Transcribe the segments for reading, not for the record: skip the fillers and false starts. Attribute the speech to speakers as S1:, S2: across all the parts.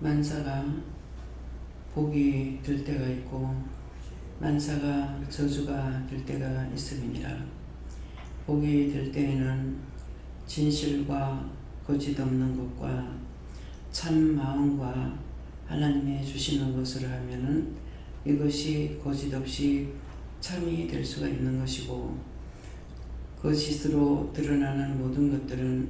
S1: 만사가 복이 될 때가 있고 만사가 저주가 될 때가 있음이니라. 복이 될 때에는 진실과 거짓 없는 것과 참 마음과 하나님의 주시는 것을 하면은 이것이 거짓 없이 참이 될 수가 있는 것이고, 거짓으로 드러나는 모든 것들은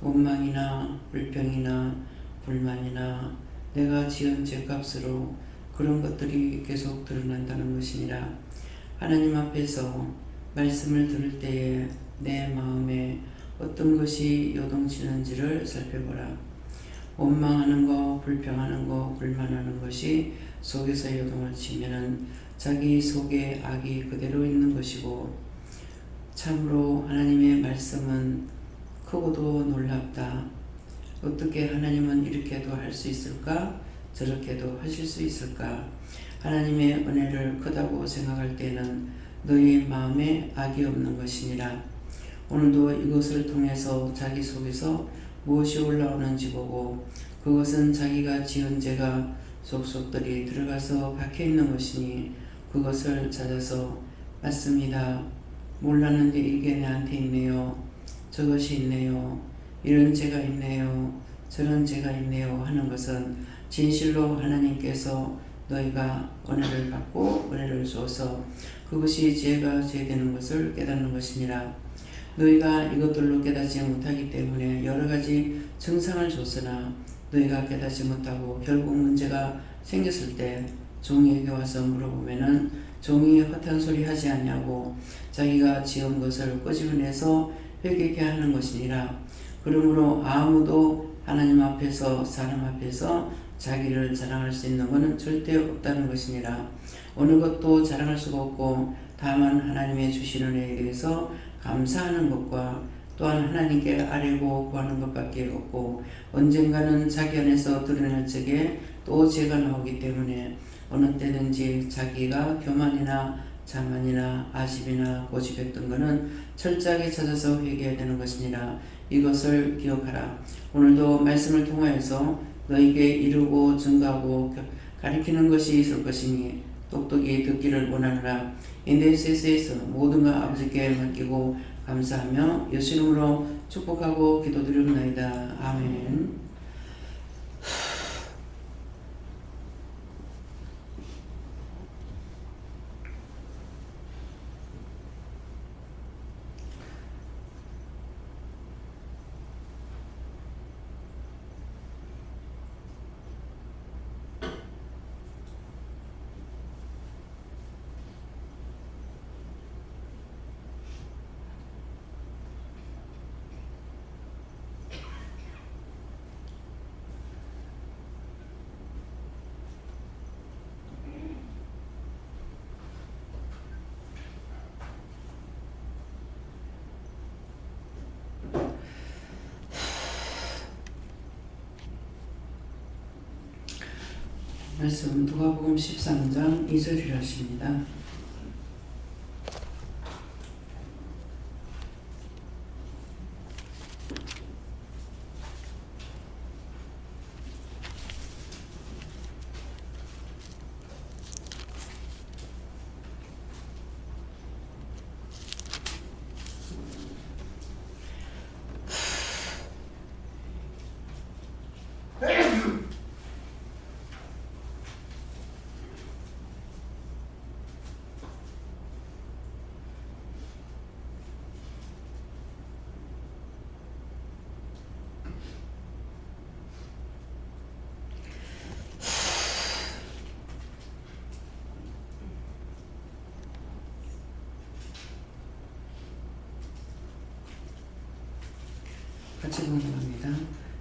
S1: 원망이나 불평이나 불만이나 내가 지은 죄값으로 그런 것들이 계속 드러난다는 것이니라. 하나님 앞에서 말씀을 들을 때에 내 마음에 어떤 것이 요동치는지를 살펴보라. 원망하는 거, 불평하는 거, 불만하는 것이 속에서 요동을 치면은 자기 속에 악이 그대로 있는 것이고, 참으로 하나님의 말씀은 크고도 놀랍다. 어떻게 하나님은 이렇게도 할 수 있을까? 저렇게도 하실 수 있을까? 하나님의 은혜를 크다고 생각할 때는 너희 마음에 악이 없는 것이니라. 오늘도 이것을 통해서 자기 속에서 무엇이 올라오는지 보고, 그것은 자기가 지은 죄가 속속들이 들어가서 박혀있는 것이니 그것을 찾아서 맞습니다. 몰랐는데 이게 내한테 있네요. 저것이 있네요. 이런 죄가 있네요. 저런 죄가 있네요 하는 것은 진실로 하나님께서 너희가 은혜를 받고 은혜를 주어서 그것이 죄가 죄되는 것을 깨닫는 것이니라. 너희가 이것들로 깨닫지 못하기 때문에 여러 가지 증상을 줬으나 너희가 깨닫지 못하고 결국 문제가 생겼을 때 종이에게 와서 물어보면은 종이 허탄 소리 하지 않냐고 자기가 지은 것을 끄집어내서 회개케 하는 것이니라. 그러므로 아무도 하나님 앞에서 사람 앞에서 자기를 자랑할 수 있는 것은 절대 없다는 것이니라. 어느 것도 자랑할 수가 없고 다만 하나님의 주시는 은혜에 대해서 감사하는 것과 또한 하나님께 아뢰고 구하는 것밖에 없고, 언젠가는 자기 안에서 드러날 적에 또 죄가 나오기 때문에 어느 때든지 자기가 교만이나 자만이나 아집이나 고집했던 것은 철저하게 찾아서 회개해야 되는 것이니라. 이것을 기억하라. 오늘도 말씀을 통하여서 너에게 이루고 증가하고 가리키는 것이 있을 것이니 똑똑히 듣기를 원하노라. 인데스에서 모든 것 아버지께 맡기고 감사하며 예수 이름으로 축복하고 기도드리옵나이다. 아멘. 말씀 누가복음 13장 2절이라 하십니다. 같이 공부합니다.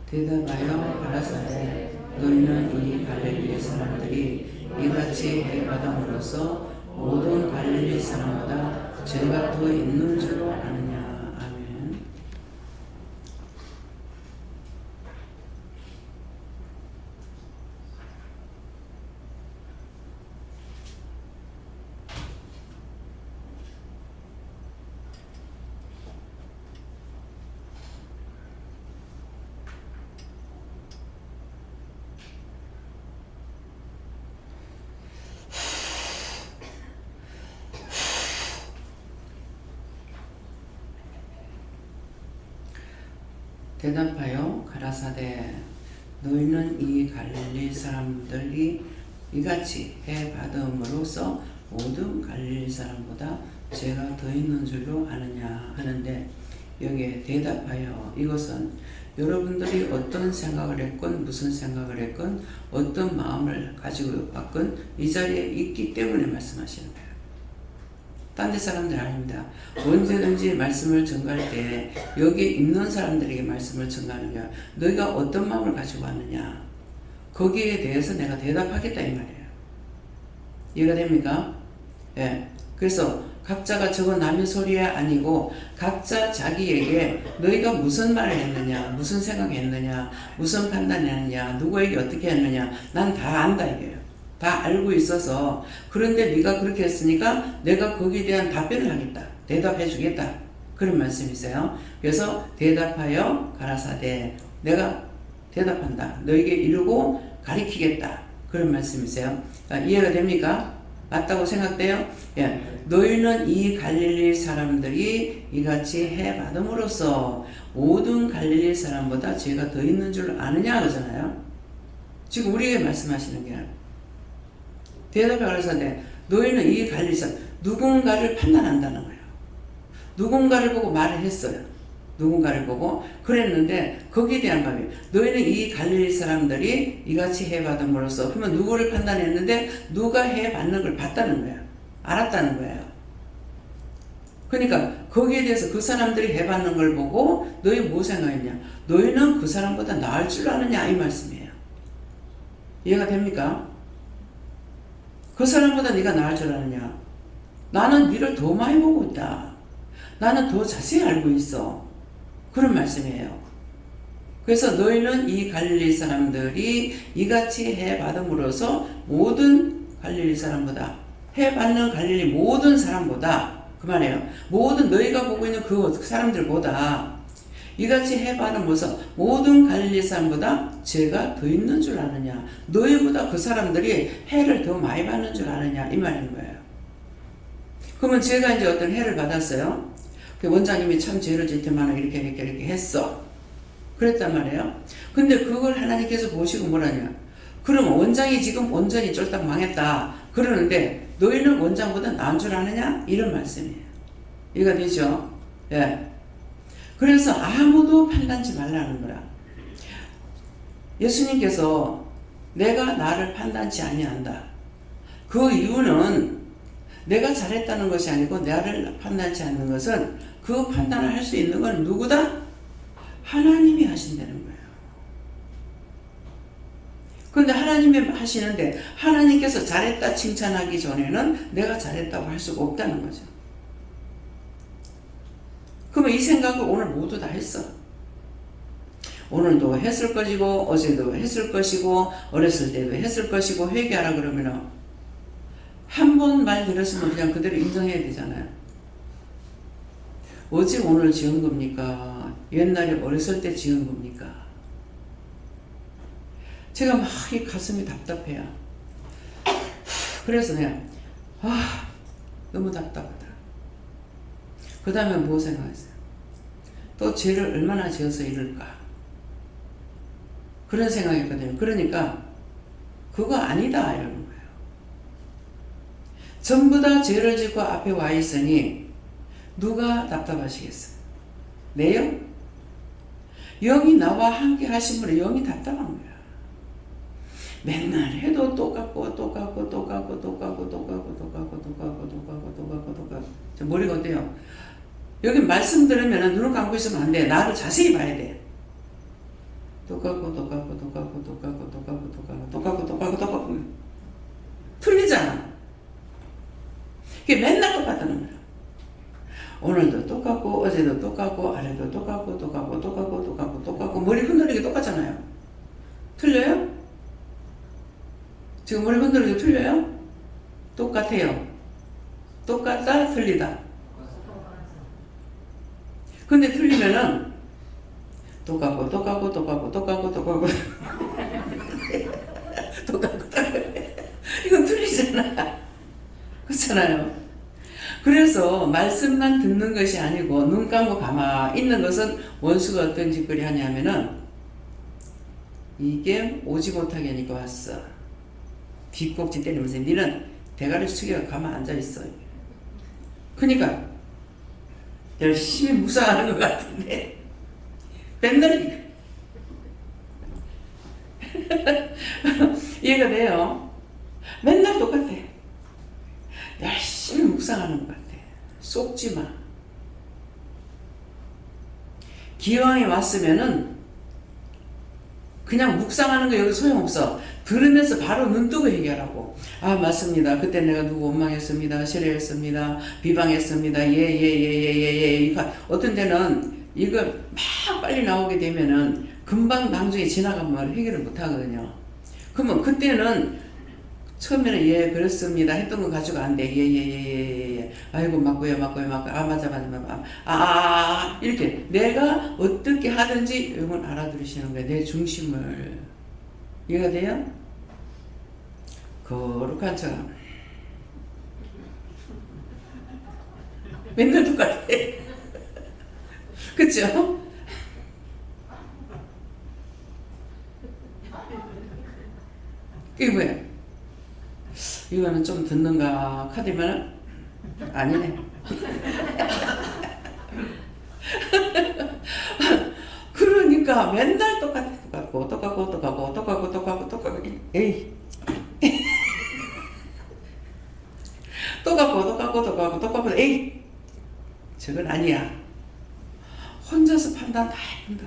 S1: 대답하여 가라사대 너희는 이 갈릴리 사람들이 이같이 해받음으로써 모든 갈릴리 사람보다 죄가 더 있는 줄로 아느냐. 아멘. 대답하여 가라사대 너희는 이 갈릴리 사람들이 이같이 해 받음으로써 모든 갈릴리 사람보다 죄가 더 있는 줄로 아느냐 하는데, 여기에 대답하여 이것은 여러분들이 어떤 생각을 했건 무슨 생각을 했건 어떤 마음을 가지고 왔건 이 자리에 있기 때문에 말씀하시는 거예요. 딴 데 사람들 아닙니다. 언제든지 말씀을 전가할 때 여기 있는 사람들에게 말씀을 전가하는 거야. 너희가 어떤 마음을 가지고 왔느냐, 거기에 대해서 내가 대답하겠다 이 말이에요. 이해가 됩니까? 예. 그래서 각자가 저거 남의 소리 아니고 각자 자기에게 너희가 무슨 말을 했느냐, 무슨 생각했느냐, 무슨 판단했느냐, 누구에게 어떻게 했느냐, 난 다 안다 이게요. 다 알고 있어서, 그런데 네가 그렇게 했으니까 내가 거기에 대한 답변을 하겠다, 대답해 주겠다, 그런 말씀이세요. 그래서 대답하여 가라사대, 내가 대답한다, 너에게 이르고 가리키겠다, 그런 말씀이세요. 이해가 됩니까? 맞다고 생각돼요? 예. 너희는 이 갈릴리 사람들이 이같이 해 받음으로써 모든 갈릴리 사람보다 죄가 더 있는 줄 아느냐 그러잖아요. 지금 우리에게 말씀하시는 게, 대답해 가라사대 너희는 이 갈릴리 사람, 누군가를 판단한다는 거예요. 누군가를 보고 말을 했어요. 누군가를 보고 그랬는데 거기에 대한 답이, 너희는 이 갈릴리 사람들이 이같이 해받음으로써, 그러면 누구를 판단했는데 누가 해받는 걸 봤다는 거예요. 알았다는 거예요. 그러니까 거기에 대해서 그 사람들이 해받는 걸 보고 너희 뭐 생각했냐, 너희는 그 사람보다 나을 줄 아느냐 이 말씀이에요. 이해가 됩니까? 그 사람보다 네가 나을 줄 아느냐, 나는 네를 더 많이 보고 있다, 나는 더 자세히 알고 있어, 그런 말씀이에요. 그래서 너희는 이 갈릴리 사람들이 이같이 해받음으로써 모든 갈릴리 사람보다, 해받는 갈릴리 모든 사람보다, 그 말이에요. 모든 너희가 보고 있는 그 사람들보다 이같이 해받음으로써 모든 갈릴리 사람보다 죄가 더 있는 줄 아느냐, 너희보다 그 사람들이 해를 더 많이 받는 줄 아느냐 이 말인 거예요. 그러면 제가 이제 어떤 해를 받았어요. 원장님이 참 죄를 짓지만 이렇게 했어, 그랬단 말이에요. 근데 그걸 하나님께서 보시고 뭐라냐, 그럼 원장이 지금 온전히 쫄딱 망했다 그러는데 너희는 원장보다 나은 줄 아느냐, 이런 말씀이에요. 이해가 되죠? 예. 그래서 아무도 판단지 말라는 거라. 예수님께서 내가 나를 판단치 아니한다, 그 이유는 내가 잘했다는 것이 아니고 나를 판단치 않는 것은, 그 판단을 할 수 있는 건 누구다? 하나님이 하신다는 거예요. 그런데 하나님이 하시는데 하나님께서 잘했다 칭찬하기 전에는 내가 잘했다고 할 수가 없다는 거죠. 그러면 이 생각을 오늘 모두 다 했어. 오늘도 했을 것이고 어제도 했을 것이고 어렸을 때도 했을 것이고, 회개하라 그러면은 한 번 말 들었으면 그냥 그대로 인정해야 되잖아요. 어제 오늘 지은 겁니까? 옛날에 어렸을 때 지은 겁니까? 제가 막 이 가슴이 답답해요. 그래서 그냥 너무 답답하다. 그 다음에 뭐 생각했어요? 또 죄를 얼마나 지어서 이럴까? 그런 생각이었거든요. 그러니까 그거 아니다 이러는 거예요. 전부 다 죄를 짓고 앞에 와 있으니 누가 답답하시겠어요? 내 영? 영이 나와 함께 하신 분은 영이 답답한 거야. 맨날 해도 똑같고 저 머리가 어때요? 여기 말씀 들으면 눈을 감고 있으면 안 돼. 나를 자세히 봐야 돼. 똑같고 틀리잖아. 그게 맨날 똑같다는 거야. 오늘도 똑같고 어제도 똑같고 아래도 똑같고 머리 흔들리기 똑같잖아요. 틀려요? 지금 머리 흔들리기 틀려요? 똑같아요. 똑같다 틀리다. 근데 틀리면은 똑같고 이건 틀리잖아. 그렇잖아요. 그래서 말씀만 듣는 것이 아니고 눈 감고 가만히 있는 것은 원수가 어떤 짓거리 하냐면은 이게 오지 못하게 하니까 왔어. 뒷꼭지 때리면서 니는 대가리 숙여 가만 앉아있어. 그러니까 열심히 묵상하는 것 같은데 맨날 이해가 돼요. 맨날 똑같아. 열심히 묵상하는 것 같아. 속지 마. 기왕에 왔으면은 그냥 묵상하는 거 여기 소용없어. 들으면서 바로 눈 뜨고 얘기하라고. 아, 맞습니다. 그때 내가 누구 원망했습니다. 싫어했습니다. 비방했습니다. 예. 어떤 데는 이거 막 빨리 나오게 되면은 금방 나중에 지나가면 해결을 못 하거든요. 그러면 그때는 처음에는 예, 그렇습니다. 했던 거 가지고 안 돼. 예. 아이고, 맞고요. 아, 맞아. 이렇게 내가 어떻게 하든지 이건 알아들으시는 거예요. 내 중심을. 이해가 돼요? 거룩한 척. 맨날 똑같아. 그쵸? 이게 뭐야? 이거는 좀 듣는가 카드면 아니네. 그러니까 맨날 똑같고 에이 똑같고 에이 저건 아니야. 혼자서 판단 다 해본다.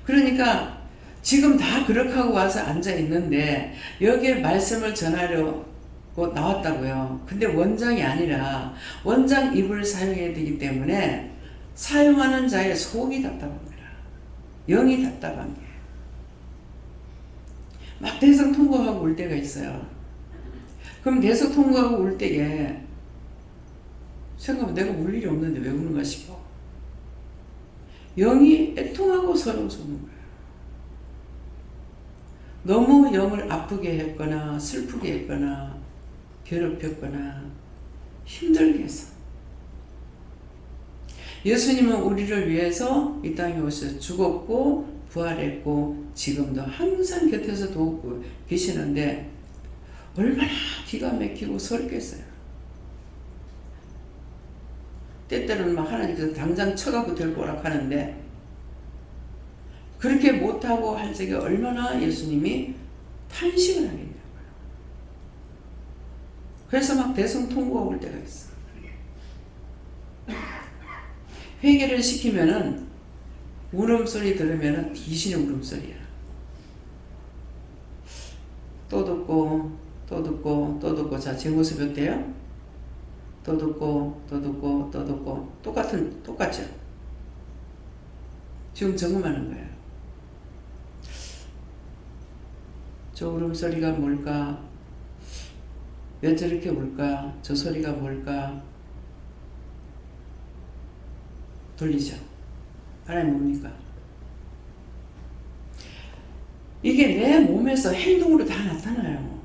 S1: 그러니까 지금 다 그렇게 하고 와서 앉아 있는데 여기에 말씀을 전하려고 나왔다고요. 근데 원장이 아니라 원장 입을 사용해야 되기 때문에 사용하는 자의 속이 답답한 거야. 영이 답답한 게. 막 대성 통곡하고 울 때가 있어요. 그럼 대성 통곡하고 울 때에 생각하면 내가 울 일이 없는데 왜 우는가 싶어. 영이 애통하고 서러워서 우는 거야. 너무 영을 아프게 했거나 슬프게 했거나 괴롭혔거나 힘들게 했어. 예수님은 우리를 위해서 이 땅에 오셔서 죽었고 부활했고 지금도 항상 곁에서 도우고 계시는데 얼마나 기가 막히고 설겠어요. 때때로는 막 하나님께서 당장 쳐갖고 데리고 오라 하는데 그렇게 못하고 할 적에 얼마나 예수님이 탄식을 하겠냐고요. 그래서 막 대성통곡하고 올 때가 있어. 회개를 시키면은 울음소리 들으면은 귀신의 울음소리야. 또 듣고 자, 제 모습이 어때요? 또 듣고 똑같죠? 지금 점검하는 거예요. 저 울음소리가 뭘까? 왜 저렇게 울까? 저 소리가 뭘까? 돌리죠. 하나님 뭡니까? 이게 내 몸에서 행동으로 다 나타나요.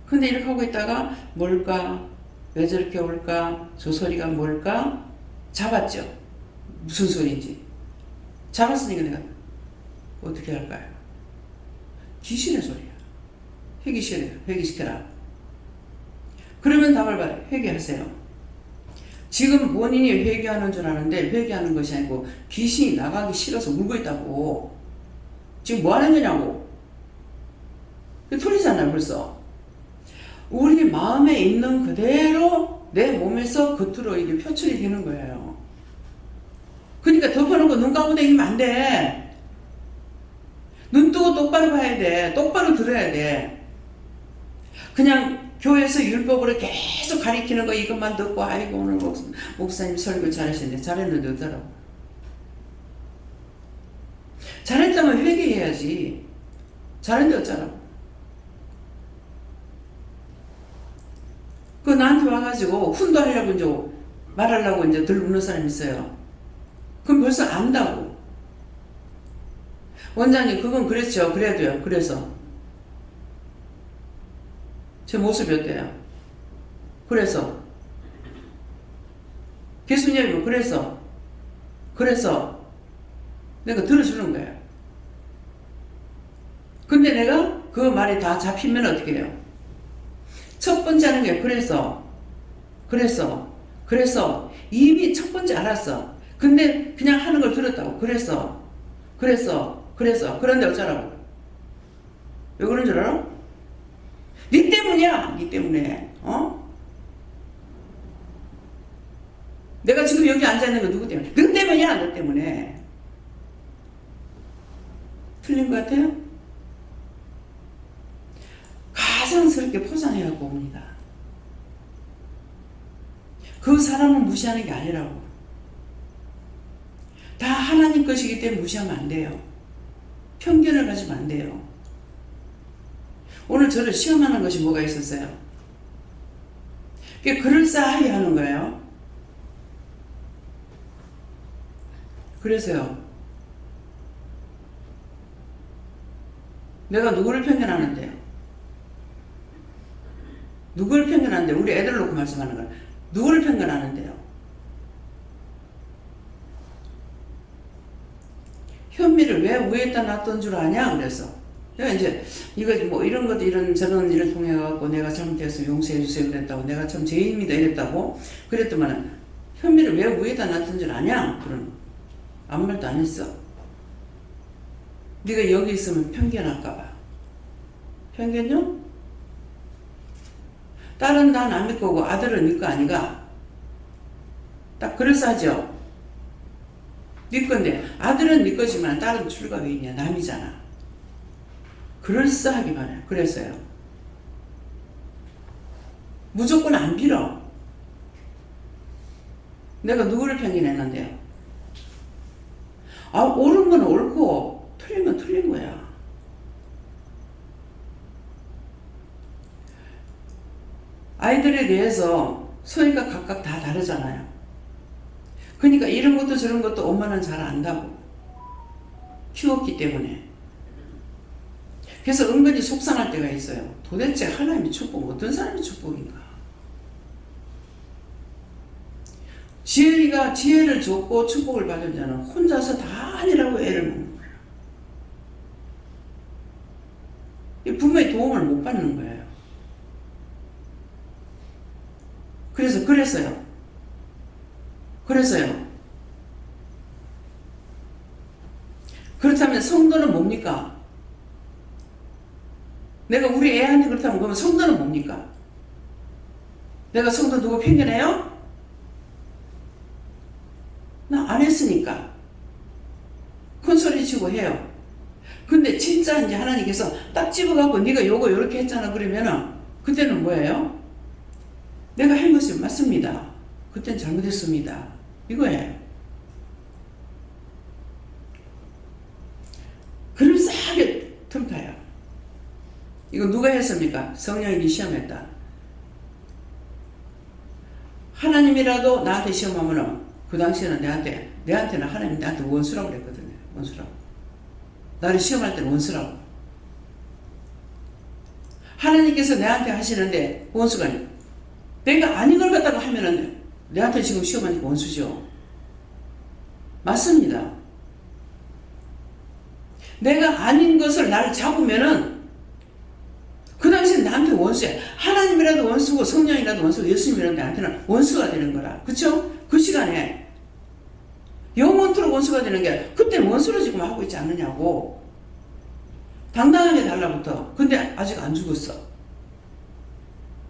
S1: 근데 이렇게 하고 있다가 뭘까? 왜 저렇게 올까? 저 소리가 뭘까? 잡았죠? 무슨 소리인지. 잡았으니까 내가 어떻게 할까요? 귀신의 소리야. 회개시켜라. 그러면 답을 봐요. 회개하세요. 지금 본인이 회개하는 줄 아는데 회개하는 것이 아니고 귀신이 나가기 싫어서 울고 있다고. 지금 뭐 하는 거냐고. 틀리잖아요, 벌써. 우리 마음에 있는 그대로 내 몸에서 겉으로 이게 표출이 되는 거예요. 그러니까 덮어놓고 눈 감고 다니면 안 돼. 눈 뜨고 똑바로 봐야 돼. 똑바로 들어야 돼. 그냥 교회에서 율법으로 계속 가리키는 거 이것만 듣고 아이고 오늘 목사님 설교 잘하시네. 잘했는데 어쩌라고. 잘했다면 회개해야지. 잘했는데 어쩌라고. 그 나한테 와가지고 훈도하려고 이제 말하려고 이제 들우는 사람이 있어요. 그럼 벌써 안다고. 원장님 그건 그랬죠. 그래도요. 그래서 제 모습이 어때요? 그래서 교수님은 그래서 내가 들어주는 거야. 근데 내가 그 말이 다 잡히면 어떻게 해요? 첫 번째 하는 게 그래서 이미 첫 번째 알았어. 근데 그냥 하는 걸 들었다고. 그래서 그런데 어쩌라고? 왜 그런 줄 알아? 네 때문이야. 네 때문에. 내가 지금 여기 앉아있는 거 누구 때문에? 너 때문이야. 너 때문에. 틀린 것 같아요? 가장스럽게 포장해갖고 옵니다. 그 사람은 무시하는 게 아니라고. 다 하나님 것이기 때문에 무시하면 안 돼요. 편견을 가지면 안 돼요. 오늘 저를 시험하는 것이 뭐가 있었어요? 그게 그럴싸하게 하는 거예요. 그래서요. 내가 누구를 편견하는데요? 누구를 편견하는데? 우리 애들 놓고 말씀하는 거야. 누구를 편견하는데요? 현미를 왜 위에다 놨던 줄 아냐? 그래서 내가 이제 이거 뭐 이런 것도 이런 저런 일을 통해 갖고 내가 잘못해서 용서해 주세요 그랬다고, 내가 참 죄인입니다 이랬다고 그랬더만 현미를 왜 위에다 놨던 줄 아냐? 그런 아무 말도 안 했어. 네가 여기 있으면 편견할까봐. 편견요? 딸은 난 안 믿고 아들은 믿고 아니가? 딱 그럴싸하죠? 네 건데 아들은 네 거지만 딸은 출가 외인이야. 남이잖아. 그럴싸하게 말해. 그래서요. 무조건 안 빌어. 내가 누구를 편견했는데요? 옳은 건 옳고 틀린 건 틀린 거야. 아이들에 대해서 소리가 각각 다 다르잖아요. 그러니까 이런 것도 저런 것도 엄마는 잘 안다고. 키웠기 때문에. 그래서 은근히 속상할 때가 있어요. 도대체 하나님의 축복, 어떤 사람의 축복인가? 지혜가 지혜를 줬고 축복을 받은 자는 혼자서 다 아니라고 애를 먹는 거예요. 부모의 도움을 못 받는 거예요. 그래서요. 그렇다면 성도는 뭡니까? 내가 우리 애한테 그렇다면 그러면 성도는 뭡니까? 내가 성도 누구 편견해요? 나 안 했으니까. 큰 소리 치고 해요. 근데 진짜 이제 하나님께서 딱 집어갖고 네가 요거 요렇게 했잖아 그러면은 그때는 뭐예요? 내가 한 것이 맞습니다. 그때는 잘못했습니다. 이거예요. 그럴싸하게 틈타요. 이거 누가 했습니까? 성령이 시험했다. 하나님이라도 나한테 시험하면은 그 당시에는 내한테는 하나님 나한테 원수라고 그랬거든요. 원수라고. 나를 시험할 때는 원수라고. 하나님께서 내한테 하시는데 원수가 아니에요. 내가 아닌 걸 갖다가 하면은 내한테 지금 시험하니까 원수죠. 맞습니다. 내가 아닌 것을 나를 잡으면은 그 당시엔 나한테 원수야. 하나님이라도 원수고 성령이라도 원수고 예수님이라도 나한테는 원수가 되는 거라. 그쵸? 그 시간에 영원토록 원수가 되는 게 그때는 원수로 지금 하고 있지 않느냐고. 당당하게 달라붙어. 근데 아직 안 죽었어.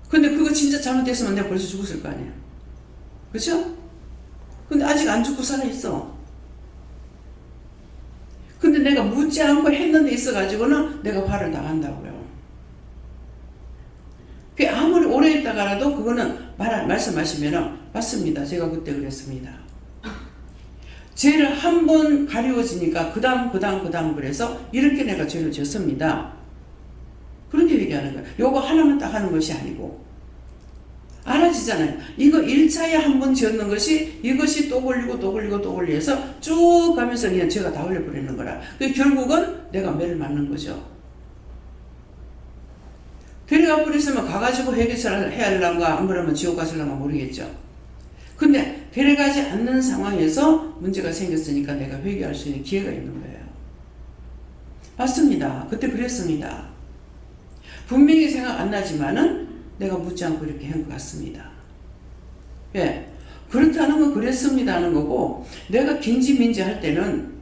S1: 근데 그거 진짜 잘못됐으면 내가 벌써 죽었을 거 아니야. 그쵸? 근데 아직 안 죽고 살아있어. 근데 내가 묻지 않고 했는데 있어가지고는 내가 발을 나간다고요. 그 아무리 오래 있다가라도 그거는 말씀하시면은 맞습니다. 제가 그때 그랬습니다. 죄를 한 번 가리워지니까 그 다음 그래서 이렇게 내가 죄를 졌습니다. 그렇게 얘기하는 거예요. 요거 하나만 딱 하는 것이 아니고 알아지잖아요. 이거 1차에 한 번 지었는 것이 이것이 또 걸리고 해서 쭉 가면서 그냥 죄가 다 흘려버리는 거라. 결국은 내가 매를 맞는 거죠. 그래가 죄가 뿌렸으면 가가지고 해결을 해야 할란가 안 그러면 지옥 가실란가 모르겠죠. 근데 데려가지 않는 상황에서 문제가 생겼으니까 내가 회개할 수 있는 기회가 있는 거예요. 맞습니다. 그때 그랬습니다. 분명히 생각 안 나지만은 내가 묻지 않고 이렇게 한 것 같습니다. 예. 그렇다는 건 그랬습니다 하는 거고, 내가 긴지민지 할 때는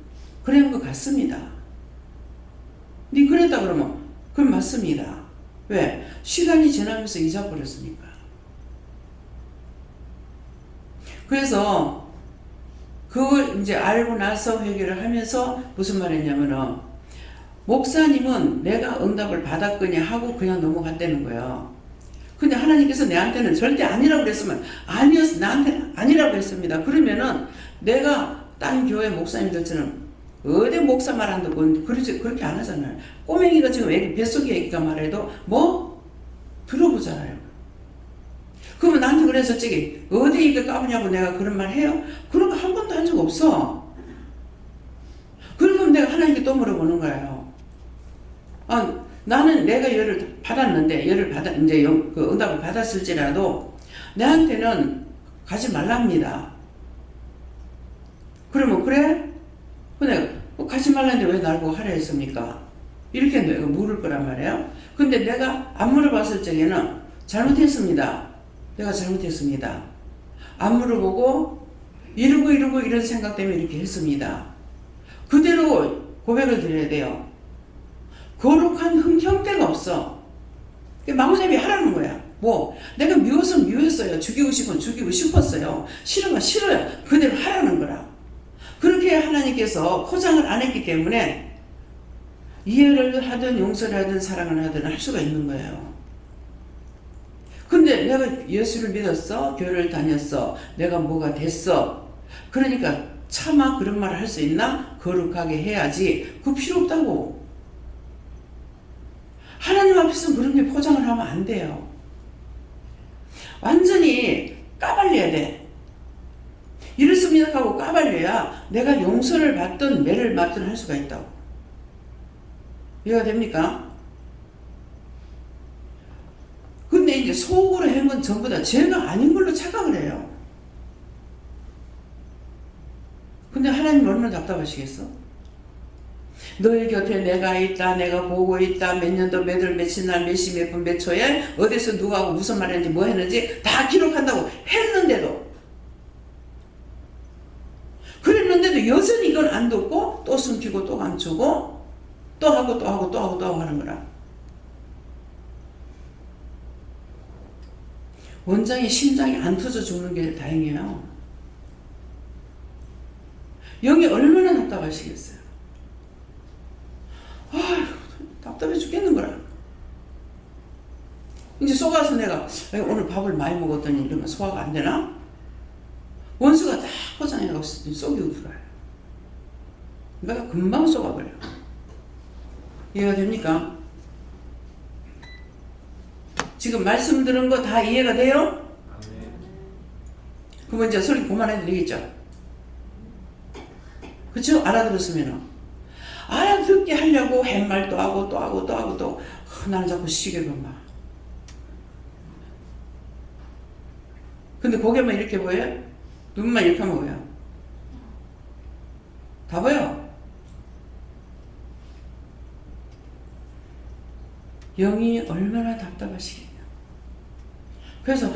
S1: 그런 것 같습니다. 네 그랬다 그러면 그건 맞습니다. 왜? 시간이 지나면서 잊어버렸으니까. 그래서 그걸 이제 알고 나서 회개를 하면서 무슨 말 했냐면은, 목사님은 내가 응답을 받았거냐 하고 그냥 넘어갔다는 거예요. 근데 하나님께서 내한테는 절대 아니라고 그랬으면, 나한테는 아니라고 했습니다. 그러면은 내가 딴 교회 목사님들처럼 어디 목사 말 안 듣고 그렇게 안 하잖아요. 꼬맹이가 지금 애기, 뱃속에 애기가 말해도 뭐 들어보잖아요. 그러면 나한테 그래서 저기 어디 이거 까부냐고 내가 그런 말 해요? 그런 거 한 번도 한 적 없어. 그러면 내가 하나님께 또 물어보는 거예요. 나는 내가 열을 받았는데, 이제 그 응답을 받았을지라도 내한테는 가지 말랍니다. 그러면 그래? 근데 가지 말라는데 왜 날 보고 하라 했습니까? 이렇게 내가 물을 거란 말이에요. 근데 내가 안 물어봤을 적에는 잘못했습니다. 내가 잘못했습니다. 안 물어보고 이러고 이런 생각 때문에 이렇게 했습니다. 그대로 고백을 드려야 돼요. 거룩한 형태가 없어. 마구잡이 하라는 거야. 뭐 내가 미워서 미웠어요. 죽이고 싶으면 죽이고 싶었어요. 싫으면 싫어요. 그대로 하라는 거라. 그렇게 하나님께서 포장을 안 했기 때문에 이해를 하든 용서를 하든 사랑을 하든 할 수가 있는 거예요. 근데 내가 예수를 믿었어. 교회를 다녔어. 내가 뭐가 됐어. 그러니까 차마 그런 말을 할 수 있나? 거룩하게 해야지. 그거 필요 없다고. 하나님 앞에서 그렇게 포장을 하면 안 돼요. 완전히 까발려야 돼. 이렇습니다 하고 까발려야 내가 용서를 받든 매를 맞든 할 수가 있다고. 이해가 됩니까? 근데 이제 속으로 한 건 전부 다 죄가 아닌 걸로 착각을 해요. 근데 하나님 얼마나 답답하시겠어? 너의 곁에 내가 있다, 내가 보고 있다, 몇 년도 몇 월 며칠 날 몇 시 몇 분 몇 초에 어디서 누구하고 무슨 말 했는지 뭐 했는지 다 기록한다고 했는데도, 그랬는데도 여전히 이건 안 듣고 또 숨기고 또 감추고 또 하고 또 하고 또 하고 또 하고 하는 거라. 원장이 심장이 안 터져 죽는 게 다행이에요. 영이 얼마나 답답하시겠어요. 아휴, 답답해 죽겠는 거라. 이제 속아서 내가 오늘 밥을 많이 먹었더니 이러면 소화가 안 되나? 원수가 딱 포장해가고 속이 울어요. 내가 금방 속아버려요. 이해가 됩니까? 지금 말씀 들은 거 다 이해가 돼요? 그러면 이제 소리 그만해도 되겠죠? 그쵸? 알아들었으면은. 알아듣게 하려고 햇말 또 하고 또 하고 또 하고 또 나는 자꾸 시계만 봐. 근데 고개만 이렇게 보여요? 눈만 이렇게 하면 보여요? 다 보여? 영이 얼마나 답답하시겠냐. 그래서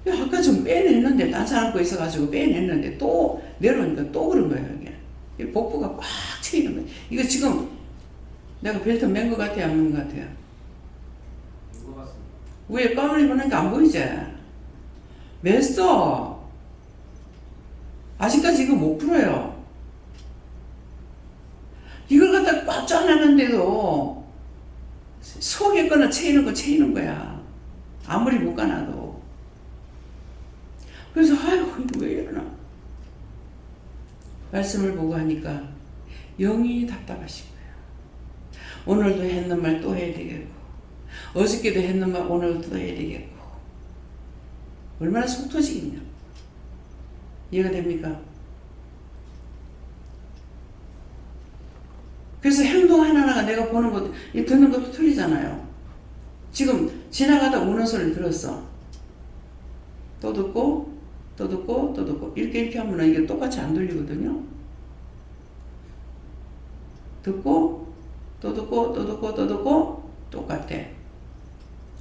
S1: 아까 좀 빼냈는데, 딴 사람 거 있어가지고 빼냈는데 또 내려오니까 또 그런 거예요. 이게 복부가 꽉 채이는 거예요. 이거 지금 내가 벨트 맨 것 같아요, 안 맨 것 같아요? 위에 껌을 입으니까 안 보이지? 맸어. 아직까지 이거 못 풀어요. 이걸 갖다 꽉 짜놨는데도 속에 거나 채이는 거 채이는 거야. 아무리 못 가놔도. 그래서 아이고 이거 왜 이러나. 말씀을 보고 하니까 영이 답답하신 거예요. 오늘도 했는 말 또 해야 되겠고, 어저께도 했는 말 오늘도 또 해야 되겠고, 얼마나 속 터지겠냐. 이해가 됩니까? 그래서 행동 하나하나가 내가 보는 것, 듣는 것도 틀리잖아요. 지금 지나가다 우는 소리를 들었어. 또 듣고 또 듣고 또 듣고 이렇게 하면 이게 똑같이 안 들리거든요. 듣고 또 듣고 또 듣고 또 듣고 똑같아.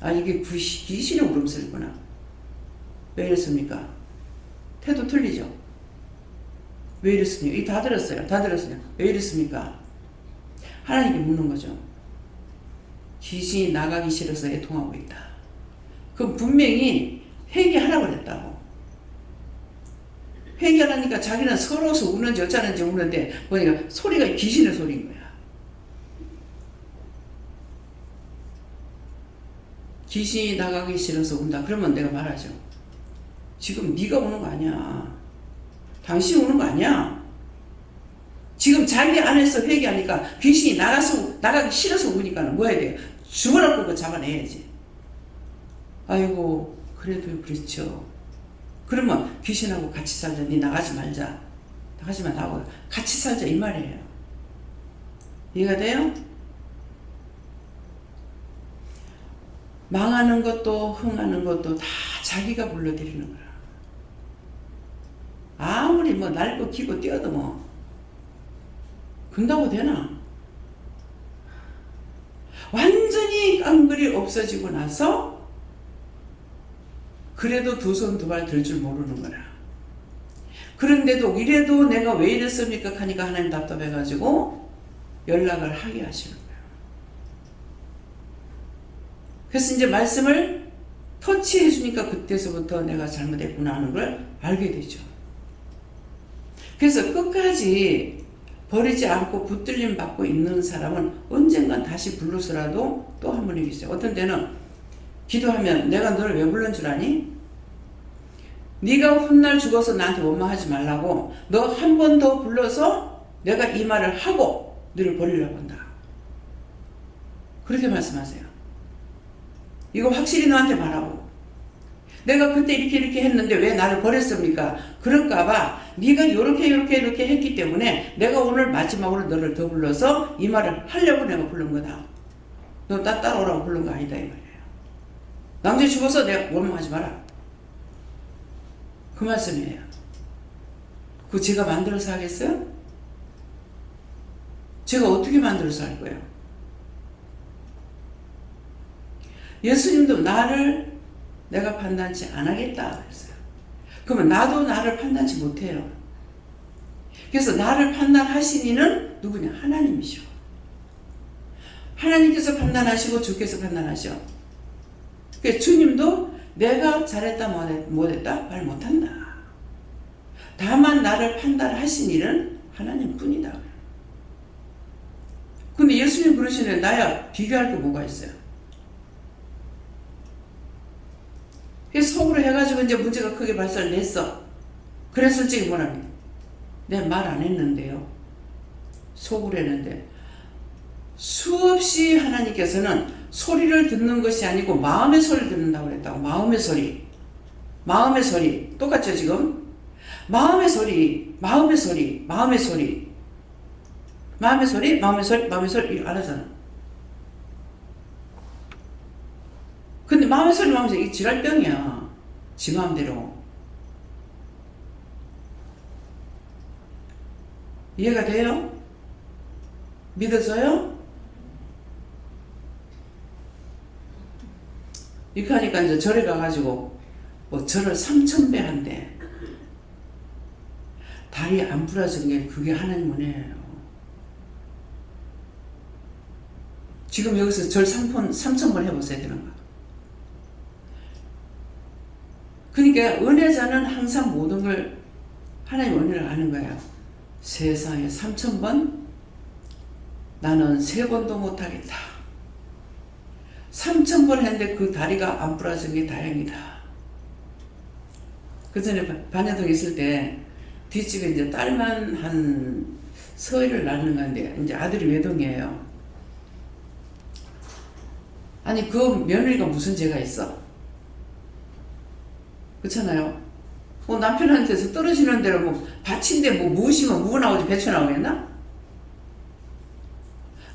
S1: 아, 이게 귀신의 울음소리구나. 왜 이랬습니까? 태도 틀리죠? 왜 이랬습니까? 이 다 들었어요. 다 들었어요. 왜 이랬습니까? 하나님께 묻는 거죠. 귀신이 나가기 싫어서 애통하고 있다. 그럼 분명히 회개하라고 그랬다고. 회개하라니까 자기는 서러워서 우는지 어쩌는지 우는데 보니까 소리가 귀신의 소리인 거야. 귀신이 나가기 싫어서 운다. 그러면 내가 말하죠. 지금 네가 우는 거 아니야. 당신이 우는 거 아니야. 지금 자기 안에서 회개하니까 귀신이 나가기 싫어서 우니까 뭐 해야 돼? 죽어라 그거 잡아내야지. 아이고 그래도 그렇죠. 그러면 귀신하고 같이 살자. 네 나가지 말자. 나가지만 나하고 같이 살자 이 말이에요. 이해가 돼요? 망하는 것도 흥하는 것도 다 자기가 불러들이는 거야. 아무리 뭐 날고 기고 뛰어도 뭐 근다고 되나? 완전히 깡그리 없어지고 나서 그래도 두 손 두 발 들 줄 모르는 거라. 그런데도 이래도 내가 왜 이랬습니까? 하니까 하나님 답답해가지고 연락을 하게 하시는 거예요. 그래서 이제 말씀을 터치해 주니까 그때서부터 내가 잘못했구나 하는 걸 알게 되죠. 그래서 끝까지 버리지 않고 붙들림 받고 있는 사람은 언젠간 다시 불러서라도 또 한 번 이기죠. 어떤 때는 기도하면 내가 너를 왜 불른 줄 아니? 네가 훗날 죽어서 나한테 원망하지 말라고 너 한 번 더 불러서 내가 이 말을 하고 너를 버리려고 한다. 그렇게 말씀하세요. 이거 확실히 너한테 말하고 내가 그때 이렇게 했는데 왜 나를 버렸습니까? 그럴까봐 네가 이렇게 했기 때문에 내가 오늘 마지막으로 너를 더 불러서 이 말을 하려고 내가 부른 거다. 너 따라오라고 부른 거 아니다 이 말이에요. 남자 죽어서 내가 원망하지 마라. 그 말씀이에요. 그거 제가 만들어서 하겠어요? 제가 어떻게 만들어서 할 거예요? 예수님도 나를 내가 판단치 안 하겠다 그랬어요. 그러면 나도 나를 판단치 못해요. 그래서 나를 판단하신 이는 누구냐? 하나님이셔. 하나님께서 판단하시고 주께서 판단하셔. 그래서 주님도 내가 잘했다 못했다 말 못한다. 다만 나를 판단하신 이는 하나님뿐이다. 근데 예수님 그러시네. 나야 비교할 게 뭐가 있어요? 그래서 속으로 해가지고 이제 문제가 크게 발설을 냈어. 그랬을 적에 뭐랍니까? 내가 말 안 했는데요. 속으로 했는데 수없이 하나님께서는 소리를 듣는 것이 아니고 마음의 소리를 듣는다고 그랬다고. 마음의 소리. 마음의 소리. 똑같죠 지금? 마음의 소리. 마음의 소리. 마음의 소리. 마음의 소리. 마음의 소리. 마음의 소리. 이거 안 하잖아. 근데 마음의 소리 마음의 소리 이게 지랄병이야. 지 마음대로. 이해가 돼요? 믿어져요? 이렇게 하니까 이제 절에 가가지고 뭐 절을 3000배 한대. 다리 안 부러진 게 그게 하나님 은혜예요. 지금 여기서 절 3000번 해보셔야 되는 거야. 그러니까 은혜자는 항상 모든 걸 하나님 은혜를 아는 거야. 세상에 3000번? 나는 3번도 못하겠다. 3000번 했는데 그 다리가 안 부러진 게 다행이다. 그 전에 반야동에 있을 때 뒷집에 이제 딸만 한 서희를 낳는 건데 이제 아들이 외동이에요. 아니 그 며느리가 무슨 죄가 있어? 그렇잖아요. 뭐 남편한테서 떨어지는 대로 뭐 밭인데 뭐 무엇이면 무 나오지 배추 나오겠나?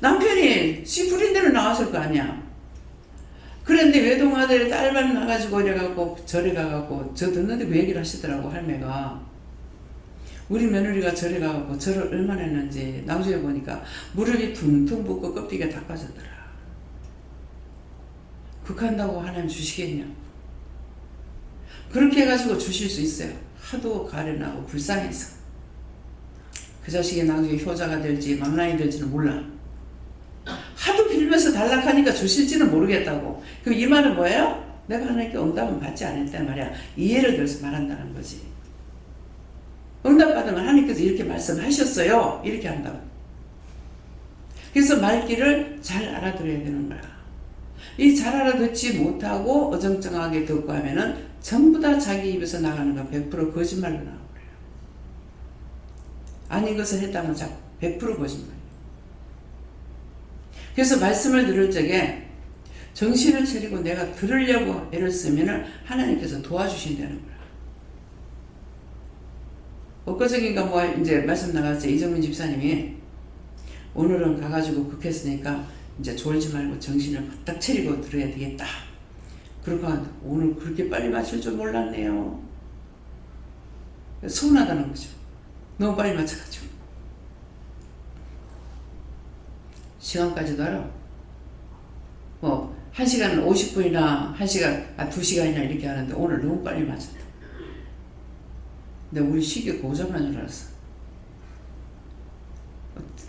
S1: 남편이 씨 부린 대로 나왔을 거 아니야. 그래 그런데 외동아들이 딸만 나가지고 이래갖고 절에 가갖고 저 듣는데 그 얘기를 하시더라고 할매가. 우리 며느리가 절에 가갖고 절을 얼마나 했는지 나중에 보니까 무릎이 퉁퉁 붓고 껍데기가 다 빠졌더라. 극한다고 하나님 주시겠냐? 그렇게 해가지고 주실 수 있어요. 하도 가련하고 불쌍해서. 그 자식이 나중에 효자가 될지 망나니 될지는 몰라. 하도 빌면서 단락하니까 주실지는 모르겠다고. 그럼 이 말은 뭐예요? 내가 하나님께 응답은 받지 않았단 말이야. 이해를 들어서 말한다는 거지. 응답받으면 하나님께서 이렇게 말씀하셨어요. 이렇게 한다고. 그래서 말귀를 잘 알아들어야 되는 거야. 이 잘 알아듣지 못하고 어정쩡하게 듣고 하면은 전부 다 자기 입에서 나가는 건 100% 거짓말로 나와버려요. 아닌 것을 했다면 100% 거짓말이에요. 그래서 말씀을 들을 적에 정신을 차리고 내가 들으려고 애를 쓰면은 하나님께서 도와주신다는 거야. 엊그저께인가 뭐 이제 말씀 나갔죠. 이정민 집사님이 오늘은 가가지고 극했으니까 이제 졸지 말고 정신을 딱 차리고 들어야 되겠다. 그러니까 오늘 그렇게 빨리 마칠 줄 몰랐네요. 서운하다는 거죠. 너무 빨리 맞춰가지고. 시간까지도 알아. 뭐 1시간 50분이나 2시간이나 이렇게 하는데 오늘 너무 빨리 맞췄다. 근데 우리 시계 고장난 줄 알았어.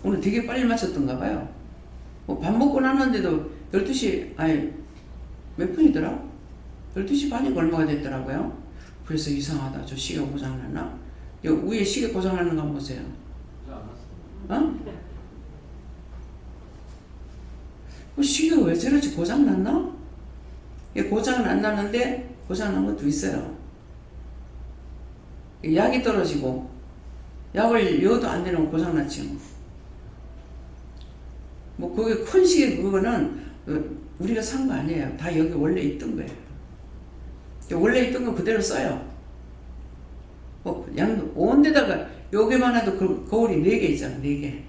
S1: 오늘 되게 빨리 맞췄던가 봐요. 뭐 밥 먹고 났는데도 12시 아니 몇 분이더라? 12시 반인가 얼마가 됐더라고요. 그래서 이상하다. 저 시계 고장났나? 여기 위에 시계 고장났는 거 한번 보세요. 어? 시계가 왜 저러지? 고장났나? 고장은 안 났는데 고장난 것도 있어요. 약이 떨어지고 약을 넣어도 안 되는 건 고장났지. 뭐 그게 큰 시계 그거는 우리가 산 거 아니에요. 다 여기 원래 있던 거예요. 원래 있던 거 그대로 써요. 뭐 온 데다가 여기만 해도 거울이 4개 있잖아. 4개.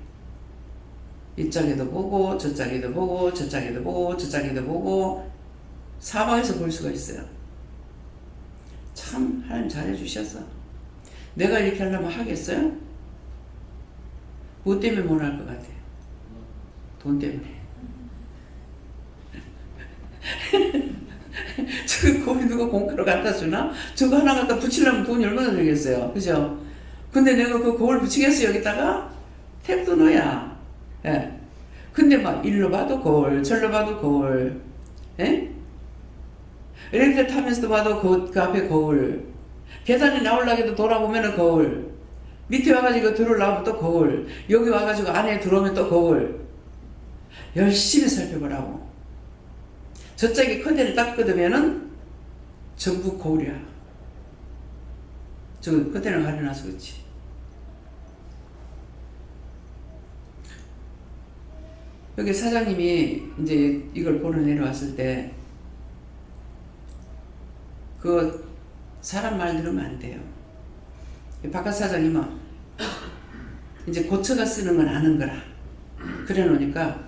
S1: 이쪽에도 보고 저쪽에도 보고 저쪽에도 보고 저쪽에도 보고 사방에서 볼 수가 있어요. 참 하나님 잘해주셨어. 내가 이렇게 하려면 하겠어요? 뭐 때문에 못 할 것 같아? 돈 때문에. 저거 거기 누가 공짜로 갖다 주나? 저거 하나 갖다 붙이려면 돈이 얼마나 들겠어요? 그죠? 근데 내가 그 거울 붙이겠어 여기다가? 탭도 넣어야. 예. 근데 막 일로 봐도 거울, 절로 봐도 거울. 예? 이렇게 타면서도 봐도 그 앞에 거울. 계단에 나오려고 해도 돌아보면 거울. 밑에 와가지고 들어오려면 또 거울. 여기 와가지고 안에 들어오면 또 거울. 열심히 살펴보라고. 저쪽에 커튼을 딱 끄으면은 전부 거울이야. 저 커튼을 가려놔서 그렇지. 여기 사장님이 이제 이걸 보러 내려왔을 때 그 사람 말 들으면 안 돼요. 바깥 사장님은 이제 고쳐가 쓰는 건 아는 거라. 그래 놓으니까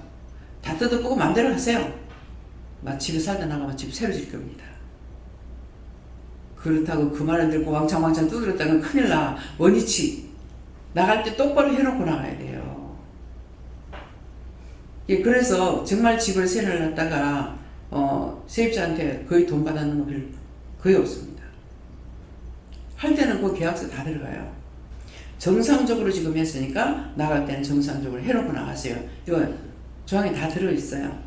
S1: 다 뜯어보고 마음대로 하세요. 막 집에 살다 나가면 집 새로 질 겁니다. 그렇다고 그 말을 듣고 왕창왕창 두드렸다면 큰일 나. 원위치. 나갈 때 똑바로 해놓고 나가야 돼요. 예, 그래서 정말 집을 세를 놨다가 세입자한테 거의 돈 받았는 거 거의 없습니다. 할 때는 그 계약서 다 들어가요. 정상적으로 지금 했으니까 나갈 때는 정상적으로 해놓고 나가세요. 이거 조항이 다 들어있어요.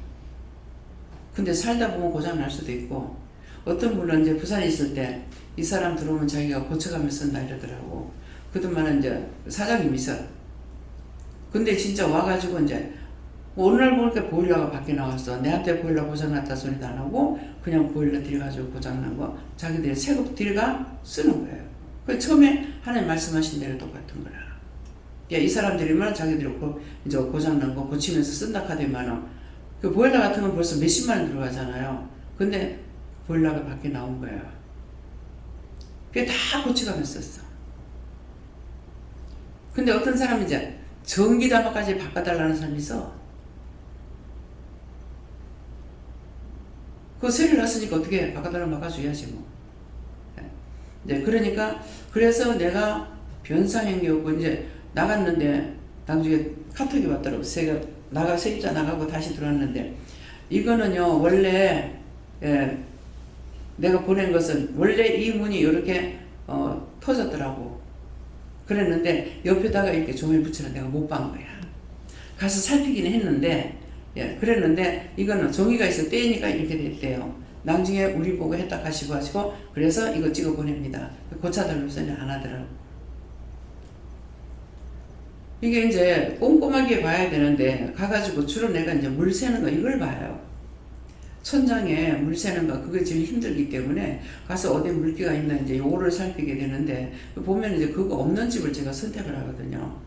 S1: 근데 살다 보면 고장 날 수도 있고, 어떤 분은 이제 부산에 있을 때 이 사람 들어오면 자기가 고쳐가면서 쓴다 이러더라고. 그동안은 이제 사장님이 있어. 근데 진짜 와가지고 이제 어느 날 보니까 보일러가 밖에 나왔어. 내한테 보일러 고장났다 소리도 안 하고 그냥 보일러 들여가지고 고장난 거 자기들이 새거 들여가 쓰는 거예요. 그 처음에 하나님 말씀하신 대로 똑같은 거라. 야, 이 사람들이면 자기들이 이제 고장난 거 고치면서 쓴다 카드만은 그 보일러 같은 건 벌써 몇십만 원 들어가잖아요. 근데 보일러가 밖에 나온 거예요. 그게 다 고쳐가면서 썼어. 근데 어떤 사람은 이제 전기담화까지 바꿔달라는 사람이 있어. 그 그 세를 났으니까 어떻게 바깥으로 막아줘야지 뭐. 네, 그러니까 그래서 내가 변상행위였고 이제 나갔는데 나중에 카톡이 왔더라고. 세가 세입자 나가고 다시 들어왔는데 이거는요 원래 내가 보낸 것은 원래 이 문이 이렇게 터졌더라고. 그랬는데 옆에다가 이렇게 종이를 붙이는 내가 못 본 거야. 가서 살피기는 했는데 그랬는데 이거는 종이가 있어 떼니까 이렇게 됐대요. 나중에 우리 보고 했다 가시고 그래서 이거 찍어 보냅니다. 고쳐달라고서는 안 하더라고. 이게 이제 꼼꼼하게 봐야 되는데 가가지고 주로 내가 이제 물 새는 거 이걸 봐요. 천장에 물 새는 거 그게 제일 힘들기 때문에 가서 어디 물기가 있나 이제 요거를 살피게 되는데 보면 이제 그거 없는 집을 제가 선택을 하거든요.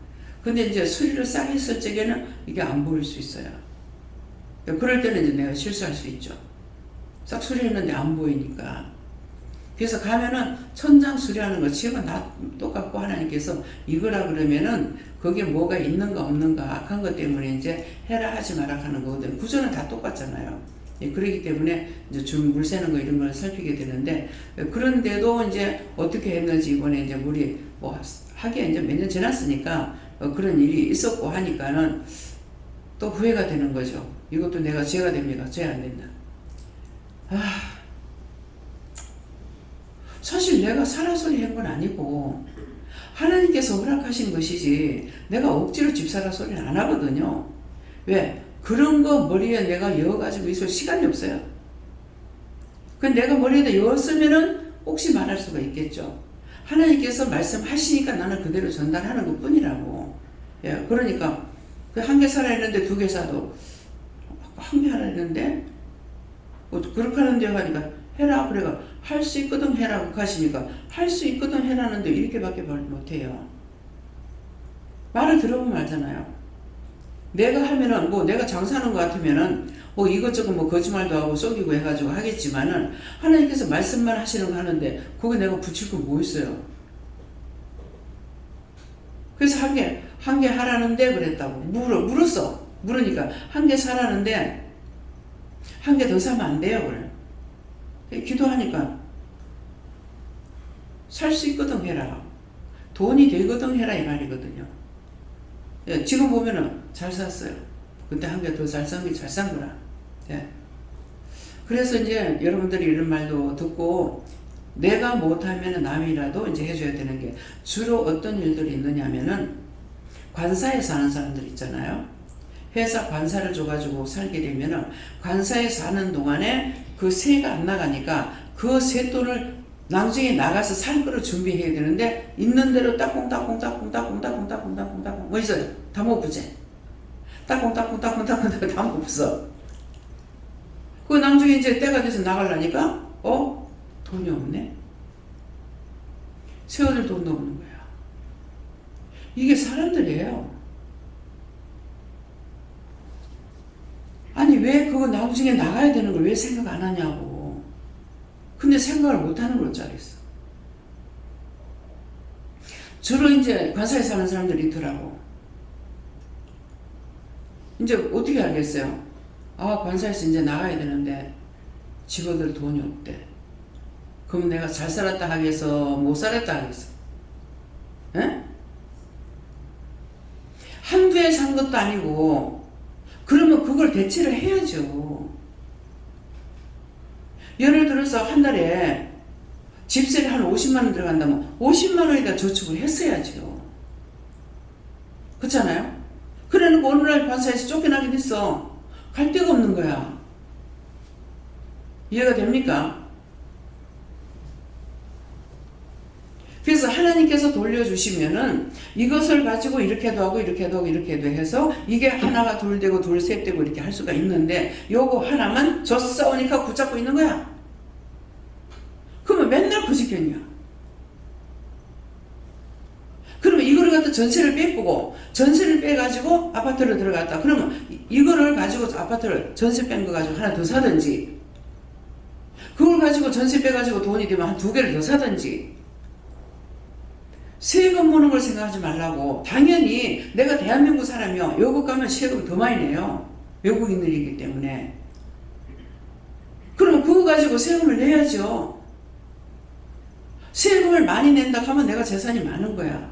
S1: 근데 이제 수리를 싹 했을 적에는 이게 안 보일 수 있어요. 그럴 때는 이제 내가 실수할 수 있죠. 싹 수리했는데 안 보이니까. 그래서 가면은 천장 수리하는 거 지역은 다 똑같고 하나님께서 이거라 그러면은 거기에 뭐가 있는가 없는가 악한 것 때문에 이제 해라 하지 마라 하는 거거든. 구조는 다 똑같잖아요. 그렇기 때문에 이제 좀 물 새는 거 이런 걸 살피게 되는데 그런데도 이제 어떻게 했는지 이번에 이제 물이 뭐 하기에 이제 몇 년 지났으니까 그런 일이 있었고 하니까는 또 후회가 되는 거죠. 이것도 내가 죄가 됩니까? 죄 안 된다. 사실 내가 살아소리 한 건 아니고 하나님께서 허락하신 것이지 내가 억지로 집사라 소리는 안 하거든요. 왜? 그런 거 머리에 내가 여어가지고 있을 시간이 없어요. 내가 머리에다 여었으면은 혹시 말할 수가 있겠죠. 하나님께서 말씀하시니까 나는 그대로 전달하는 것 뿐이라고. 그러니까 그 한 개 사라 했는데 두 개 사도 한 개 하라 했는데 그렇게 하는데 하니까 해라 그래가 할 수 있거든 해라고 하시니까 할 수 있거든 해라는데 이렇게밖에 말 못해요. 말을 들어보면 알잖아요. 내가 하면은 뭐 내가 장사하는 것 같으면은 뭐 이것저것 뭐 거짓말도 하고 속이고 해가지고 하겠지만은 하나님께서 말씀만 하시는 거 하는데 거기 내가 붙일 거 뭐 있어요. 그래서 한 개 하라는데 그랬다고 물었어. 물으니까 한 개 사라는데 한 개 더 사면 안 돼요 그래. 기도하니까 살 수 있거든 해라. 돈이 되거든 해라 이 말이거든요. 지금 보면은 잘 샀어요. 근데 한 개 더 잘 산 게 잘 산 거라. 그래서 이제 여러분들이 이런 말도 듣고 내가 못하면 남이라도 이제 해줘야 되는 게 주로 어떤 일들이 있느냐면은 관사에 사는 사람들 있잖아요. 회사 관사를 줘가지고 살게 되면은 관사에 사는 동안에 그 세가 안 나가니까 그 세돈을 나중에 나가서 살 거를 준비해야 되는데 있는 대로 따콩따콩 뭐 있어요? 다 못 부재. 따콩따콩 다 못 부서. 그 나중에 이제 때가 돼서 나가려니까 돈이 없네. 세워줄 돈도 없는 거야. 이게 사람들이에요. 아니 왜 그거 나중에 나가야 되는 걸 왜 생각 안 하냐고. 근데 생각을 못 하는 걸 줄 알겠어. 주로 이제 관사에 사는 사람들이 있더라고. 이제 어떻게 알겠어요? 관사에서 이제 나가야 되는데 직원들 돈이 없대. 그럼 내가 잘 살았다 하겠어? 못 살았다 하겠어? 한두 해 산 것도 아니고 그러면 그걸 대체를 해야죠. 예를 들어서 한 달에 집세를 한 50만 원 들어간다면 50만 원에다 저축을 했어야죠. 그렇잖아요? 그래놓고 어느 날 관사에서 쫓겨나게 됐어. 갈 데가 없는 거야. 이해가 됩니까? 그래서 하나님께서 돌려주시면은 이것을 가지고 이렇게도 하고 이렇게도 하고 이렇게도 해서 이게 하나가 둘 되고 둘 셋 되고 이렇게 할 수가 있는데 요거 하나만 졌싸우니까 붙잡고 있는 거야. 그러면 맨날 그 지경이야. 그러면 이거를 갖다 전세를 빼고 전세를 빼가지고 아파트를 들어갔다. 그러면 이거를 가지고 아파트를 전세 뺀 거 가지고 하나 더 사든지 그걸 가지고 전세 빼가지고 돈이 되면 한 두 개를 더 사든지 세금 무는 걸 생각하지 말라고. 당연히 내가 대한민국 사람이요. 외국 가면 세금 더 많이 내요. 외국인들이기 때문에. 그러면 그러면 그거 가지고 세금을 내야죠. 세금을 많이 낸다 하면 내가 재산이 많은 거야.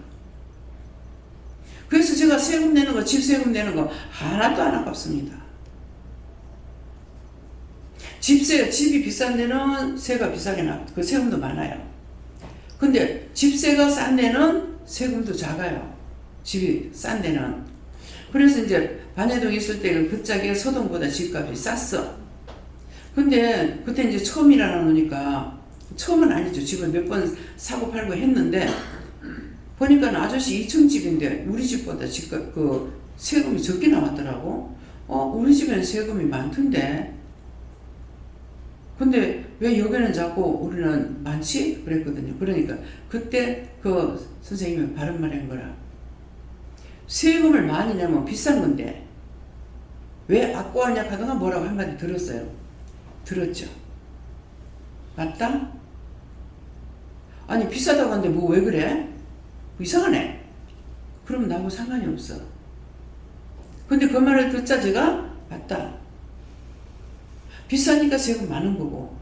S1: 그래서 제가 세금 내는 거, 집 세금 내는 거 하나도 안 아깝습니다. 집이 비싼 데는 세가 비싸게 그 세금도 많아요. 근데 집세가 싼 데는 세금도 작아요. 집이 싼 데는. 그래서 이제 반해동 있을 때는 그 짝에 서동보다 집값이 쌌어. 근데 그때 이제 처음이라 놓으니까, 처음은 아니죠. 집을 몇 번 사고 팔고 했는데, 보니까 아저씨 2층 집인데 우리 집보다 집값 그 세금이 적게 나왔더라고. 우리 집에는 세금이 많던데. 근데 왜 여기는 작고 우리는 많지? 그랬거든요. 그러니까 그때 그 선생님이 바른 말 한 거라. 세금을 많이 내면 비싼 건데 왜 아꼬하냐 하다가 뭐라고 한마디 들었어요. 들었죠. 맞다? 아니 비싸다고 하는데 뭐 왜 그래? 이상하네. 그럼 나하고 상관이 없어. 근데 그 말을 듣자 제가 맞다. 비싸니까 세금 많은 거고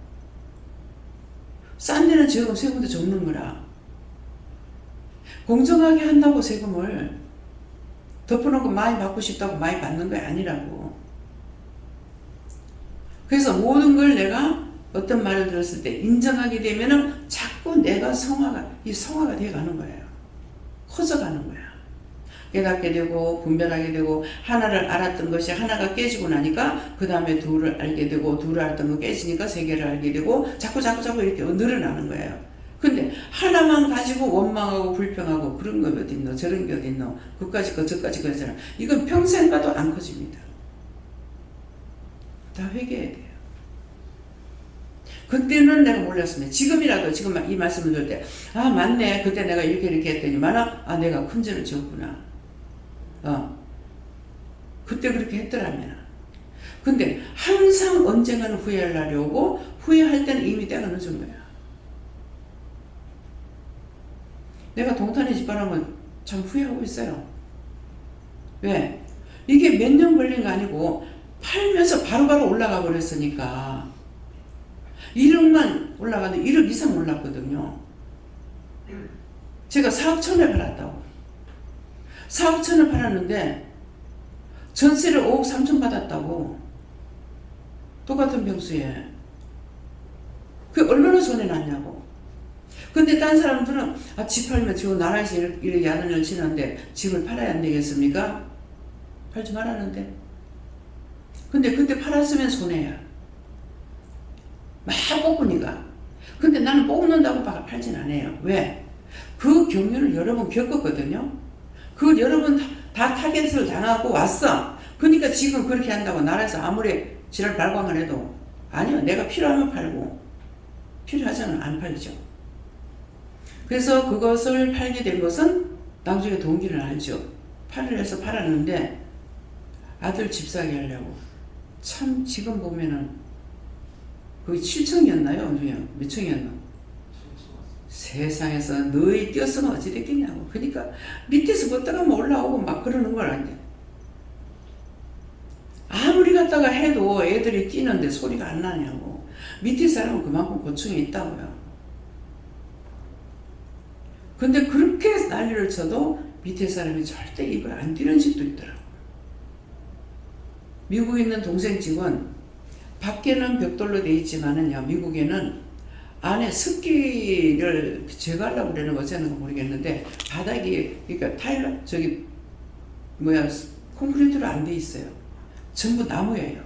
S1: 싼 데는 세금도 적는 거라. 공정하게 한다고 세금을 덮어놓고 많이 받고 싶다고 많이 받는 게 아니라고. 그래서 모든 걸 내가 어떤 말을 들었을 때 인정하게 되면은 자꾸 내가 성화가 되어가는 거예요. 커져가는 거야. 깨닫게 되고 분별하게 되고 하나를 알았던 것이 하나가 깨지고 나니까 그 다음에 둘을 알게 되고 둘을 알았던 거 깨지니까 세 개를 알게 되고 자꾸 이렇게 늘어나는 거예요. 근데 하나만 가지고 원망하고 불평하고 그런 거 어딨노 저런 게 어딨노 그까지 거 저까지 거 있잖아. 이건 평생 가도 안 커집니다. 다 회개해야 돼요. 그때는 내가 몰랐습니다. 지금이라도 지금 이 말씀을 들을 때 맞네 그때 내가 이렇게 했더니만 내가 큰 죄를 지었구나. 그때 그렇게 했더라면. 근데 항상 언젠가는 후회할 날이 오고 후회할 때는 이미 때가 늦은 거야. 내가 동탄에 집 팔은 건 참 후회하고 있어요. 왜? 이게 몇 년 걸린 거 아니고 팔면서 바로바로 올라가 버렸으니까 1억만 올라가도 1억 이상 올랐거든요. 제가 4억 1천에 팔았다고. 4억 1천을 팔았는데 전세를 5억 3천 받았다고. 똑같은 평수에. 그게 얼마나 손해 났냐고. 근데 딴 사람들은 집 팔면 지금 나라에서 이렇게 야단을 치는데 집을 팔아야 안 되겠습니까? 팔지 말았는데. 근데 그때 팔았으면 손해야. 막 뽑으니까. 근데 나는 뽑는다고 팔진 않아요. 왜? 그 경륜을 여러 번 겪었거든요. 그 여러 번 다 타겟을 당하고 왔어. 그러니까 지금 그렇게 한다고 나라에서 아무리 지랄 발광을 해도 아니요. 내가 필요하면 팔고 필요하지 않으면 안 팔죠. 그래서 그것을 팔게 된 것은 나중에 동기를 알죠. 팔을 해서 팔았는데 아들 집 사게 하려고. 참 지금 보면은 거의 7층이었나요? 몇 층이었나? 세상에서 너희 뛰었으면 어찌 됐겠냐고. 그러니까 밑에서 걷다가 올라오고 막 그러는 걸 아니야. 아무리 갔다가 해도 애들이 뛰는데 소리가 안 나냐고. 밑에 사람은 그만큼 고충이 있다고요. 근데 그렇게 난리를 쳐도 밑에 사람이 절대 입을 안 띄는 집도 있더라고. 미국에 있는 동생 집은 밖에는 벽돌로 돼 있지만은요, 미국에는 안에 습기를 제거하려고 그러는 거 어쩌는 거 모르겠는데 바닥이 그러니까 콘크리트로 안 돼 있어요. 전부 나무예요.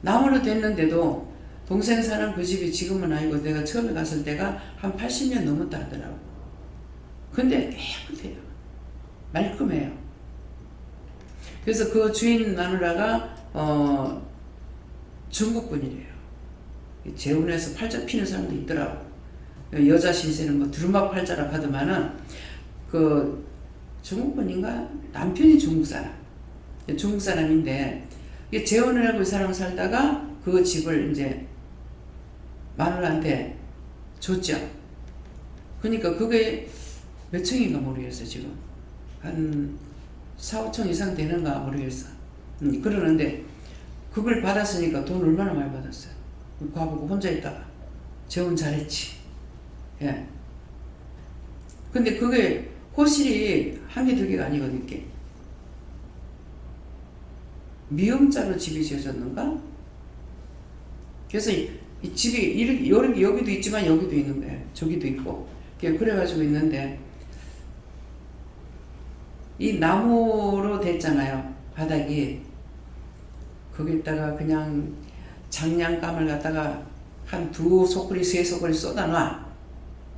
S1: 나무로 됐는데도 동생 사는 그 집이 지금은 아니고 내가 처음에 갔을 때가 한 80년 넘었다 하더라고. 근데 깨끗해요. 말끔해요. 그래서 그 주인 마누라가 중국 분이래요. 재혼해서 팔자 피는 사람도 있더라고. 여자 신세는 뭐 두루마기 팔자라고 하더만은 그 중국 분인가 남편이 중국 사람. 중국 사람인데 재혼을 하고 이 사람 살다가 그 집을 이제 마누라한테 줬죠. 그러니까 그게 몇 층인가 모르겠어 지금. 한 4, 5층 이상 되는가 모르겠어. 그러는데 그걸 받았으니까 돈 얼마나 많이 받았어요. 가보고 혼자 있다가 재혼 잘했지. 예. 근데 그게 호실이 한 개 두 개가 아니거든. 이게 미음자로 집이 지어졌는가? 그래서 이 집이 이렇게 여기도 있지만 여기도 있는 거예요. 저기도 있고. 그래가지고 있는데 이 나무로 됐잖아요. 바닥이. 거기다가 그냥 장량감을 갖다가 한 두 소쿠리 세 소쿠리 쏟아놔.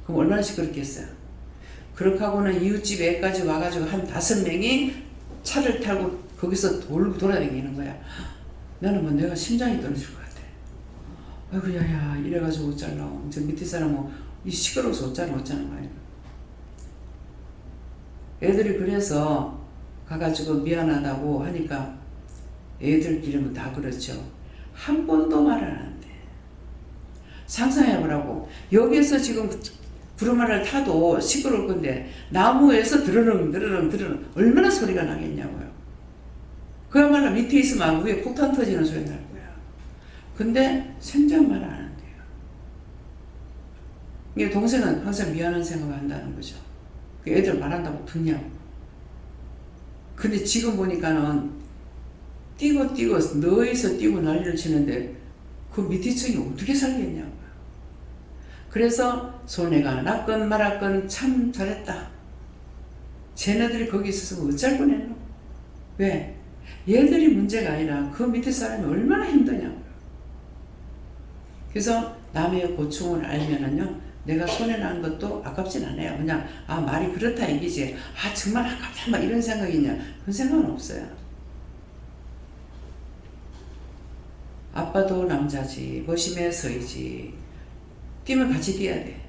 S1: 그럼 얼마나 시끄럽겠어요. 그렇게 하고는 이웃집 애까지 와가지고 한 5명이 차를 타고 거기서 돌아다니는 거야. 나는 뭐 내가 심장이 떨어질 것 같아. 아이고 야야 이래가지고 어쩌나. 저 밑에 사람은 이 시끄러워서 어쩌는 거야. 애들이 그래서 가가지고 미안하다고 하니까 애들끼리는 다 그렇죠. 한 번도 말을 안 한대. 상상해보라고. 여기에서 지금 구름말을 타도 시끄러울 건데 나무에서 드르릉 얼마나 소리가 나겠냐고요. 그야말로 밑에 있으면 위에 폭탄 터지는 소리 날 거야. 근데 생전 말 안 한대요. 이게 동생은 항상 미안한 생각을 한다는 거죠. 애들 말한다고 듣냐고. 근데 지금 보니까는 뛰고 너에서 뛰고 난리를 치는데 그 밑에 층이 어떻게 살겠냐고요. 그래서 손해가 났건 말았건 참 잘했다. 쟤네들이 거기 있어서 어쩔 뻔했노. 왜? 얘들이 문제가 아니라 그 밑에 사람이 얼마나 힘드냐고요. 그래서 남의 고충을 알면은요, 내가 손해난 것도 아깝진 않아요. 그냥 말이 그렇다 이기지. 정말 아깝다 막 이런 생각이냐. 그런 생각은 없어요. 아빠도 남자지. 머심에 서이지. 뛰면 같이 뛰어야 돼.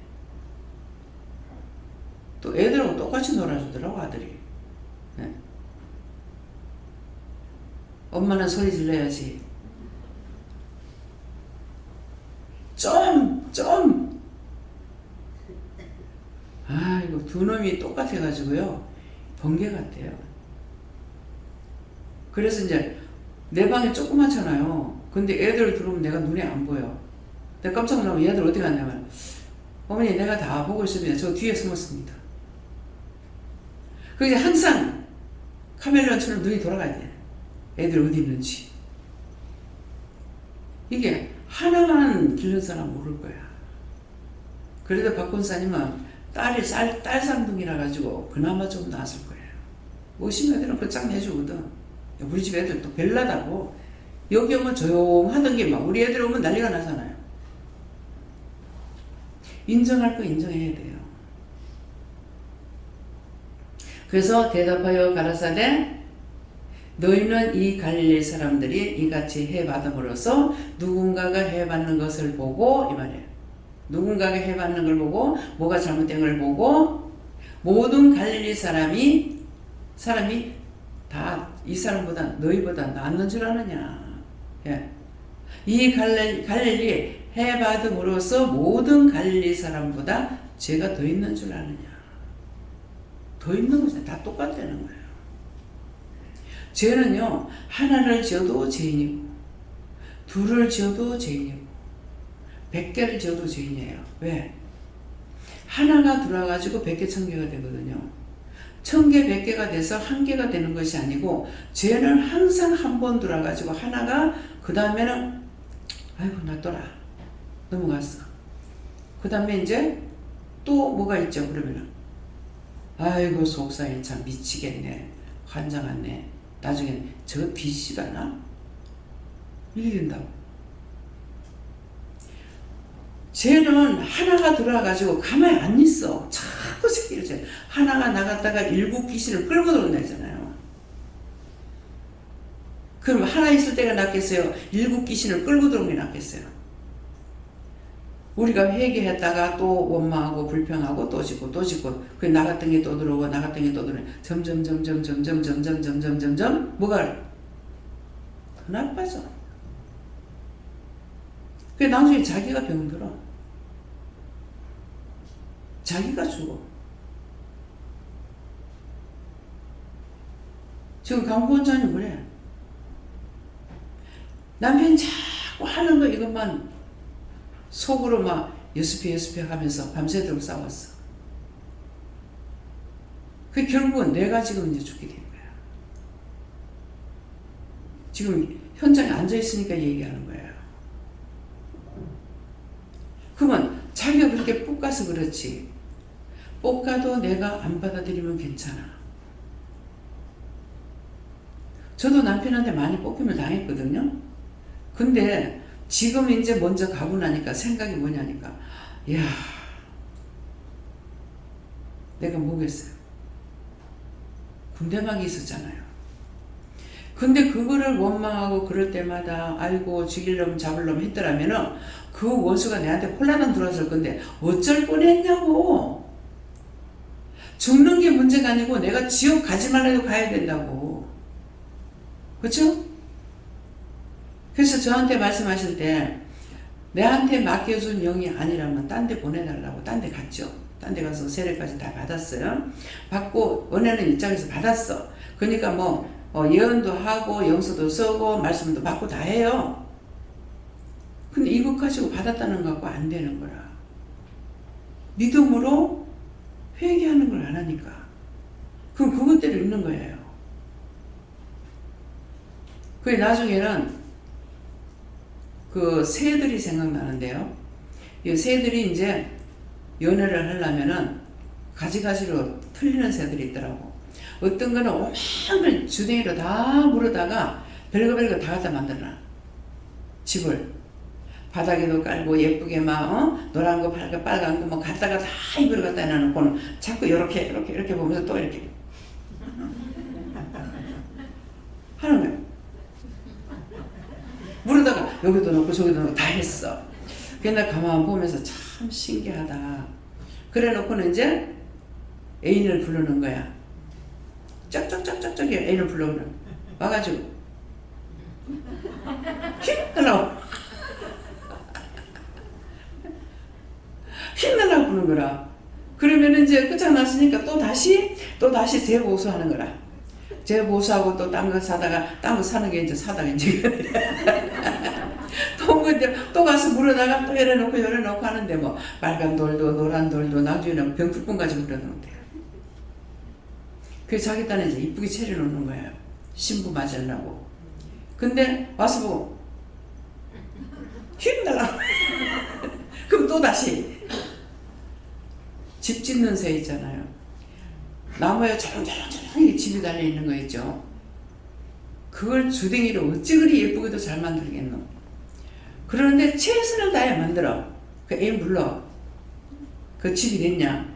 S1: 또 애들하고 똑같이 놀아주더라고 아들이. 네. 엄마는 소리 질러야지. 이거 두 놈이 똑같아가지고요. 번개 같아요. 그래서 이제 내 방이 조그맣잖아요. 근데 애들 들어오면 내가 눈에 안 보여. 내가 깜짝 놀라면 얘들 어디 갔냐면, 어머니 내가 다 보고 있습니다. 저 뒤에 숨었습니다. 그게 항상 카멜레온처럼 눈이 돌아가야 돼. 애들 어디 있는지. 이게 하나만 기른 사람 모를 거야. 그래도 박 권사님은 딸이 딸쌍둥이라 가지고 그나마 좀 나았을 거예요. 의심 애들은 끝장 내주거든. 우리 집 애들 또 별나다고. 여기 오면 조용하던 게 막 우리 애들 오면 난리가 나잖아요. 인정할 거 인정해야 돼요. 그래서 대답하여 가라사대 너희는 이 갈릴리 사람들이 이같이 해받음으로써 누군가가 해받는 것을 보고, 이 말이에요. 누군가가 해받는 걸 보고 뭐가 잘못된 걸 보고 모든 갈릴리 사람이 다 이 사람보다 너희보다 낫는 줄 아느냐. 예. 이 갈릴리 해받음으로써 모든 갈릴리 사람보다 죄가 더 있는 줄 아느냐. 더 있는 거죠. 다 똑같다는 거예요. 죄는요, 하나를 지어도 죄인이고, 둘을 지어도 죄인이고, 100개를 지어도 죄인이에요. 왜? 하나가 들어와가지고 100개, 1000개가 되거든요. 1000개, 100개가 돼서 1개가 되는 것이 아니고, 죄는 항상 한 번 들어와가지고 하나가, 그 다음에는, 아이고, 놔둬라. 넘어갔어. 그 다음에 이제 또 뭐가 있죠, 그러면은. 아이고, 속상해. 참 미치겠네. 환장하네. 나중에 저 빚이가 나? 이래 된다고. 쟤는 하나가 들어와가지고 가만히 안 있어. 자꾸 새끼를 쟤. 하나가 나갔다가 일곱 귀신을 끌고 들어온다잖아요. 그럼 하나 있을 때가 낫겠어요? 일곱 귀신을 끌고 들어온 게 낫겠어요? 우리가 회개했다가 또 원망하고 불평하고 또 짓고 그 나갔던 게 또 들어오고 나갔던 게 또 들어오고 점점 뭐가 더 나빠져. 그 나중에 자기가 병들어. 자기가 죽어. 지금 강부원장님 그래. 남편이 자꾸 하는 거 이것만 속으로 막 여습해 하면서 밤새도록 싸웠어. 그 결국은 내가 지금 이제 죽게 된 거야. 지금 현장에 앉아 있으니까 얘기하는 거예요. 그러면 자기가 그렇게 볶아서 그렇지. 볶아도 내가 안 받아들이면 괜찮아. 저도 남편한테 많이 볶임을 당했거든요. 근데 지금 이제 먼저 가고 나니까 생각이 뭐냐니까, 이야, 내가 뭐겠어요. 군대막이 있었잖아요. 근데 그거를 원망하고 그럴 때마다 아이고 죽일놈 잡을놈 했더라면은 그 원수가 내한테 홀라당 들어왔을 건데 어쩔 뻔했냐고. 죽는 게 문제가 아니고 내가 지옥 가지 말라도 가야 된다고. 그렇죠? 그래서 저한테 말씀하실 때 내한테 맡겨준 영이 아니라면 딴 데 보내달라고 딴 데 갔죠. 딴 데 가서 세례까지 다 받았어요. 받고 은혜는 이쪽에서 받았어. 그러니까 뭐 예언도 하고 영서도 쓰고 말씀도 받고 다 해요. 근데 이것 가지고 받았다는 거 갖고 안 되는 거라. 믿음으로 회개하는 걸 안 하니까. 그럼 그것대로 있는 거예요. 그 나중에는 그 새들이 생각나는데요. 이 새들이 이제 연애를 하려면은 가지가지로 틀리는 새들이 있더라고. 어떤 거는 오만을 주댕이로 다 물어다가 별거 다 갖다 만들어놔. 집을. 바닥에도 깔고 예쁘게 막 노란 거 빨간 거 뭐 갖다가 다 입으로 갖다 놔놓고는 자꾸 이렇게 보면서 또 이렇게 하는 거야. 물어다가 여기도 넣고 저기도 넣고 다 했어. 그날 가만 보면서 참 신기하다. 그래 놓고는 이제 애인을 부르는 거야. 쩍쩍쩍쩍쩍 애인을 불러오는 와가지고 힘내라고 힘내라고 부르는 거라. 그러면 이제 끝장났으니까 또 다시 재보수하는 거라. 재보수하고 또 딴 거 사다가 딴 거 사는 게 이제 사다가 이제 또 가서 물어다가 또 열어놓고 하는데 뭐 빨간 돌도 노란 돌도 나중에는 병풀분까지 물어놓는데요. 그래서 자기 딴에 이제 이쁘게 차려놓는 거예요. 신부 맞으려고. 근데 와서 보고 힘내라. 그럼 또 다시 집 짓는 새 있잖아요. 나무에 저렁저렁 집이 달려있는 거 있죠. 그걸 주댕이로 어찌 그리 예쁘게도 잘 만들겠노. 그러는데 최선을 다해 만들어. 그 애인 불러. 그 집이 됐냐?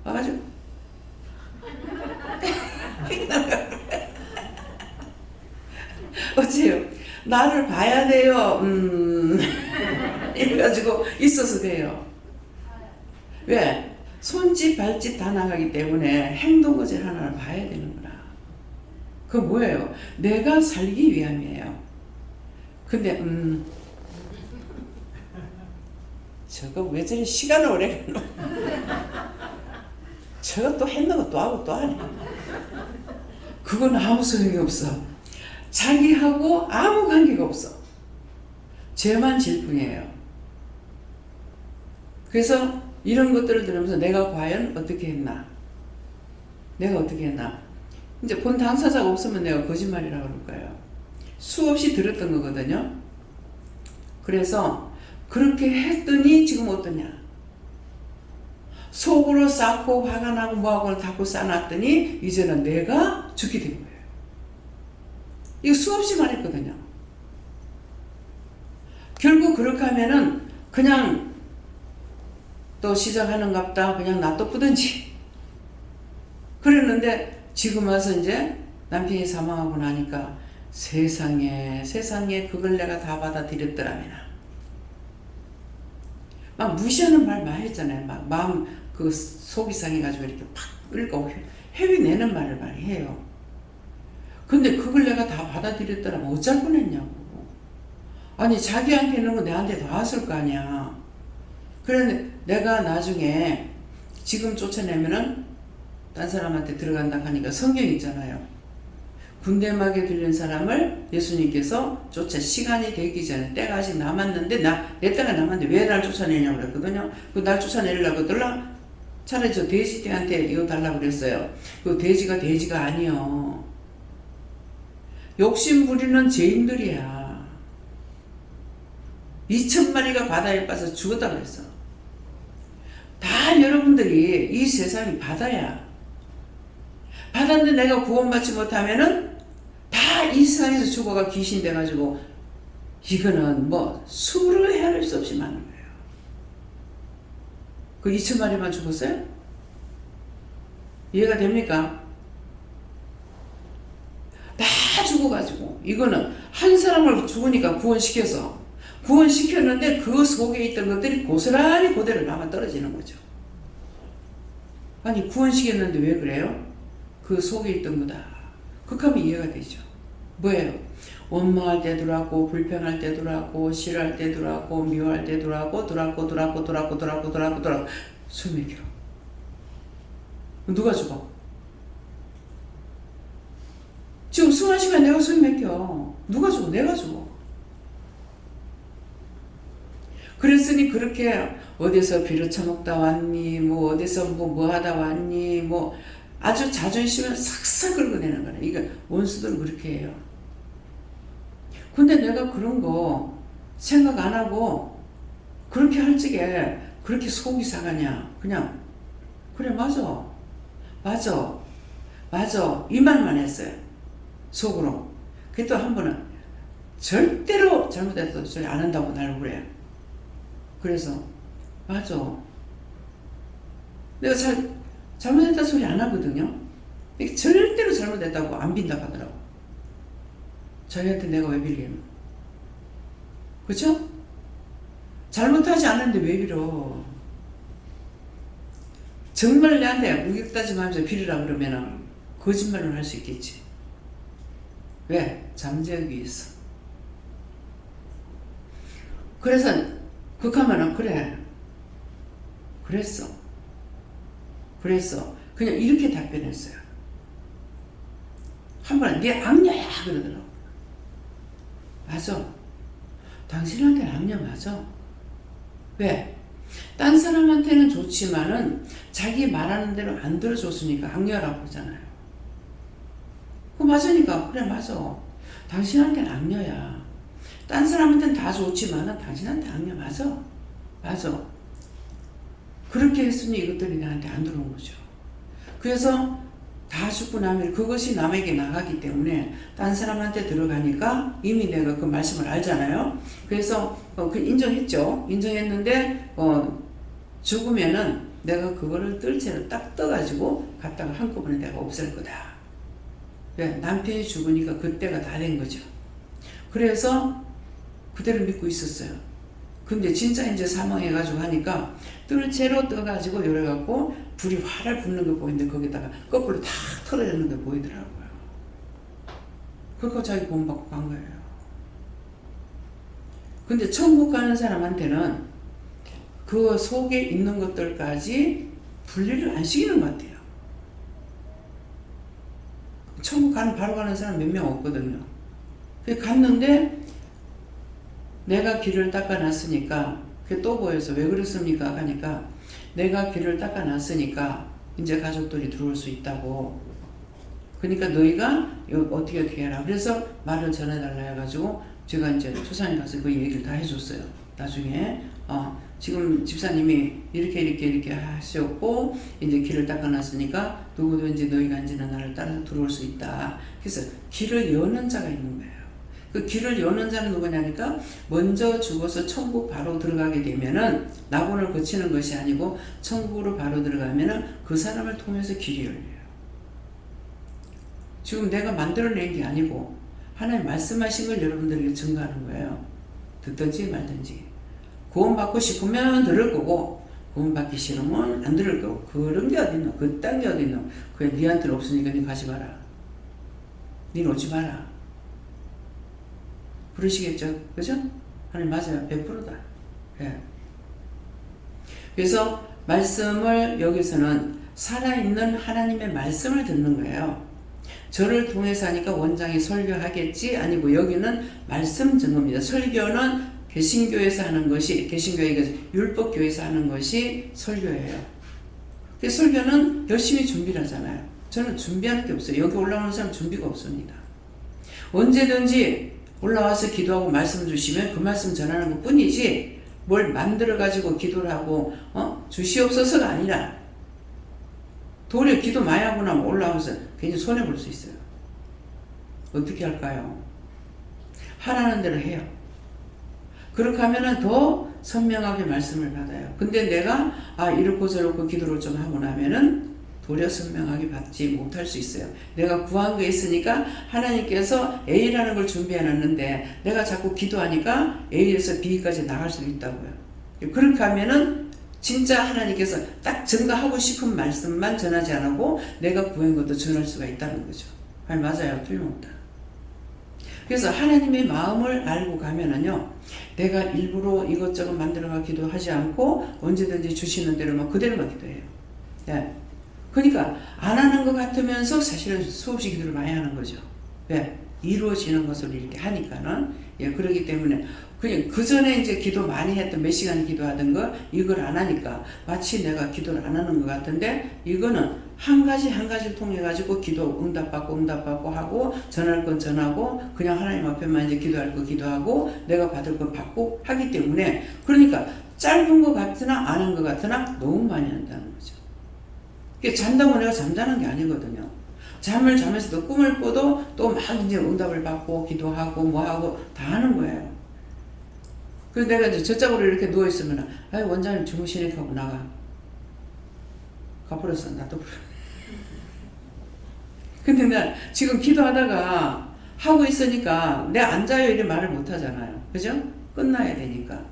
S1: 와가지고 어째요? 나를 봐야 돼요. 이래가지고 있어서 돼요. 왜? 손짓 발짓 다 나가기 때문에 행동거질 하나를 봐야 되는구나. 그거 뭐예요? 내가 살기 위함이에요. 근데 저거 왜 저리 시간을 오래 가노? 저거 또 했는 거 또 하고 또 하네. 그건 아무 소용이 없어. 자기하고 아무 관계가 없어. 죄만 질 뿐이에요. 그래서 이런 것들을 들으면서 내가 과연 어떻게 했나? 내가 어떻게 했나? 이제 본 당사자가 없으면 내가 거짓말이라고 그럴 거예요. 수없이 들었던 거거든요. 그래서 그렇게 했더니 지금 어떠냐? 속으로 쌓고 화가 나고 뭐하고 닫고 쌓아놨더니 이제는 내가 죽게 된 거예요. 이거 수없이 말했거든요. 결국 그렇게 하면은 그냥 또 시작하는갑다 그냥 놔둬두든지 그랬는데 지금 와서 이제 남편이 사망하고 나니까 세상에 그걸 내가 다 받아들였더라면 막 무시하는 말 많이 했잖아요. 막 마음 그 속이 상해가지고 이렇게 팍 끓고 헤비내는 말을 많이 해요. 근데 그걸 내가 다 받아들였더라면 어쩔 뻔했냐고. 아니 자기한테 있는 거 내한테 다 왔을 거 아니야. 그런데 내가 나중에 지금 쫓아내면은 딴 사람한테 들어간다 하니까 성경 있잖아요. 군대막에 들린 사람을 예수님께서 쫓아 시간이 되기 전에 때가 아직 남았는데 내 때가 남았는데 왜 날 쫓아내냐고 그랬거든요. 그 날 쫓아내려고 들라 차라리 저 돼지한테 이거 달라고 그랬어요. 그 돼지가 아니요. 욕심 부리는 죄인들이야. 2,000마리가 바다에 빠져 죽었다 그랬어. 다 여러분들이 이 세상이 바다야. 바다인데 내가 구원받지 못하면은 다 이 세상에서 죽어가 귀신 돼가지고 이거는 뭐 수를 헤아릴 수 없이 많은 거예요. 그 2,000마리만 죽었어요? 이해가 됩니까? 다 죽어가지고 이거는 한 사람을 죽으니까 구원시켰는데 그 속에 있던 것들이 고스란히 그대로 남아 떨어지는 거죠. 아니 구원시켰는데 왜 그래요? 그 속에 있던 거다. 극하면 이해가 되죠. 뭐예요? 원망할 때도 하고 불평할 때도 하고 싫어할 때도 하고 미워할 때도 하고 돌아고 숨 막혀. 누가 죽어? 지금 수많은 시간 내가 숨 막혀. 누가 죽어? 내가 죽어. 그랬으니 그렇게 어디서 비를 처먹다 왔니? 뭐 어디서 뭐 하다 왔니? 뭐 아주 자존심을 싹싹 긁어내는 거네. 이거 원수들은 그렇게 해요. 근데 내가 그런 거 생각 안 하고 그렇게 할 적에 그렇게 속이 상하냐? 그냥 그래 맞아 이 말만 했어요. 속으로. 그 또 한 번은 절대로 잘못했던 소리 안 한다고 날 그래. 그래서 맞아. 내가 잘못했다 소리 안 하거든요. 절대로 잘못했다고 안 빈다고 하더라고. 자기한테 내가 왜 빌리는? 그쵸? 잘못하지 않았는데 왜 빌어? 정말 내한테 우격다짐하면서 빌으라 그러면은 거짓말을 할 수 있겠지. 왜? 잠재우기 위해서. 그래서 극하면은 그래. 그랬어. 그냥 이렇게 답변했어요. 한 번은 네 악녀야 그러더라고. 맞아. 당신한테는 악녀 맞아. 왜? 딴 사람한테는 좋지만은 자기 말하는 대로 안 들어줬으니까 악녀라고 하잖아요. 그거 맞으니까 그래 맞아. 당신한테는 악녀야. 딴 사람한테는 다 좋지만은 당신한테 악녀 맞아. 그렇게 했으니 이것들이 나한테 안 들어온 거죠. 그래서 다 죽고 나면 그것이 남에게 나가기 때문에 딴 사람한테 들어가니까 이미 내가 그 말씀을 알잖아요. 그래서 그 인정했죠. 인정했는데 죽으면은 내가 그거를 뜰채로 딱 떠가지고 갖다가 한꺼번에 내가 없앨 거다. 왜? 남편이 죽으니까 그때가 다 된 거죠. 그래서 그대로 믿고 있었어요. 근데 진짜 이제 사망해가지고 하니까 뜰채로 떠가지고 요래갖고 불이 활활 붙는 거 보이는데 거기다가 거꾸로 탁 털어내는 게 보이더라고요. 그거 자기 구원받고 간 거예요. 근데 천국 가는 사람한테는 그 속에 있는 것들까지 분리를 안 시키는 것 같아요. 천국 바로 가는 사람 몇 명 없거든요. 갔는데 내가 길을 닦아놨으니까 그게 또 보여서 왜 그렇습니까? 하니까 내가 길을 닦아놨으니까 이제 가족들이 들어올 수 있다고. 그러니까 너희가 어떻게 해라. 그래서 말을 전해달라 해가지고 제가 이제 조상님 가서 그 얘기를 다 해줬어요. 나중에 지금 집사님이 이렇게 하셨고 이제 길을 닦아놨으니까 누구든지 너희가 이제는 나를 따라서 들어올 수 있다. 그래서 길을 여는 자가 있는 거예요. 그 길을 여는 자는 누구냐니까 먼저 죽어서 천국 바로 들어가게 되면은 낙원을 거치는 것이 아니고 천국으로 바로 들어가면은 그 사람을 통해서 길이 열려요. 지금 내가 만들어낸 게 아니고 하나님 말씀하신 걸 여러분들에게 증거하는 거예요. 듣든지 말든지. 구원받고 싶으면 들을 거고 구원받기 싫으면 안 들을 거고. 그런 게 어딨노? 그딴 게 어딨노? 그래 니한테는 없으니까 니 가지 마라. 니 오지 마라. 그러시겠죠? 그죠? 하나님 맞아요. 100%다. 예. 그래서 말씀을 여기서는 살아있는 하나님의 말씀을 듣는 거예요. 저를 통해서 하니까 원장이 설교하겠지 아니고 여기는 말씀 증거입니다. 설교는 개신교에서 하는 것이 개신교회 율법교에서 하는 것이 설교예요. 설교는 열심히 준비를 하잖아요. 저는 준비할 게 없어요. 여기 올라오는 사람 준비가 없습니다. 언제든지 올라와서 기도하고 말씀 주시면 그 말씀 전하는 것 뿐이지 뭘 만들어 가지고 기도를 하고 주시옵소서가 아니라 도리어 기도 많이 하고 나면 올라와서 괜히 손해볼 수 있어요. 어떻게 할까요? 하라는 대로 해요. 그렇게 하면은 더 선명하게 말씀을 받아요. 근데 내가 이렇고 저렇고 기도를 좀 하고 나면은 도리어 선명하게 받지 못할 수 있어요. 내가 구한 게 있으니까 하나님께서 A라는 걸 준비해 놨는데 내가 자꾸 기도하니까 A에서 B까지 나갈 수도 있다고요. 그렇게 하면은 진짜 하나님께서 딱 증거하고 싶은 말씀만 전하지 않고 내가 구한 것도 전할 수가 있다는 거죠. 맞아요. 틀림없다. 그래서 하나님의 마음을 알고 가면은요, 내가 일부러 이것저것 만들어가 기도하지 않고 언제든지 주시는 대로만 그대로만 기도해요. 예. 그러니까 안 하는 것 같으면서 사실은 수없이 기도를 많이 하는 거죠. 왜? 이루어지는 것을 이렇게 하니까는. 예, 그러기 때문에 그냥 그 전에 이제 기도 많이 했던 몇 시간 기도하던 거 이걸 안 하니까 마치 내가 기도를 안 하는 것 같은데 이거는 한 가지를 통해 가지고 기도 응답받고 하고 전할 건 전하고 그냥 하나님 앞에만 이제 기도할 거 기도하고 내가 받을 건 받고 하기 때문에 그러니까 짧은 것 같으나 안 한 것 같으나 너무 많이 한다는 거죠. 잔다고 내가 잠자는 게 아니거든요. 잠을 자면서도 꿈을 꿔도 또 막 이제 응답을 받고 기도하고 뭐하고 다 하는 거예요. 그래서 내가 이제 저짝으로 이렇게 누워있으면 원장님 주무시네 하고 나가. 가버렸어. 나도 그래. 근데 나 지금 기도하다가 하고 있으니까 내가 앉아요 이래 말을 못 하잖아요. 그죠? 끝나야 되니까.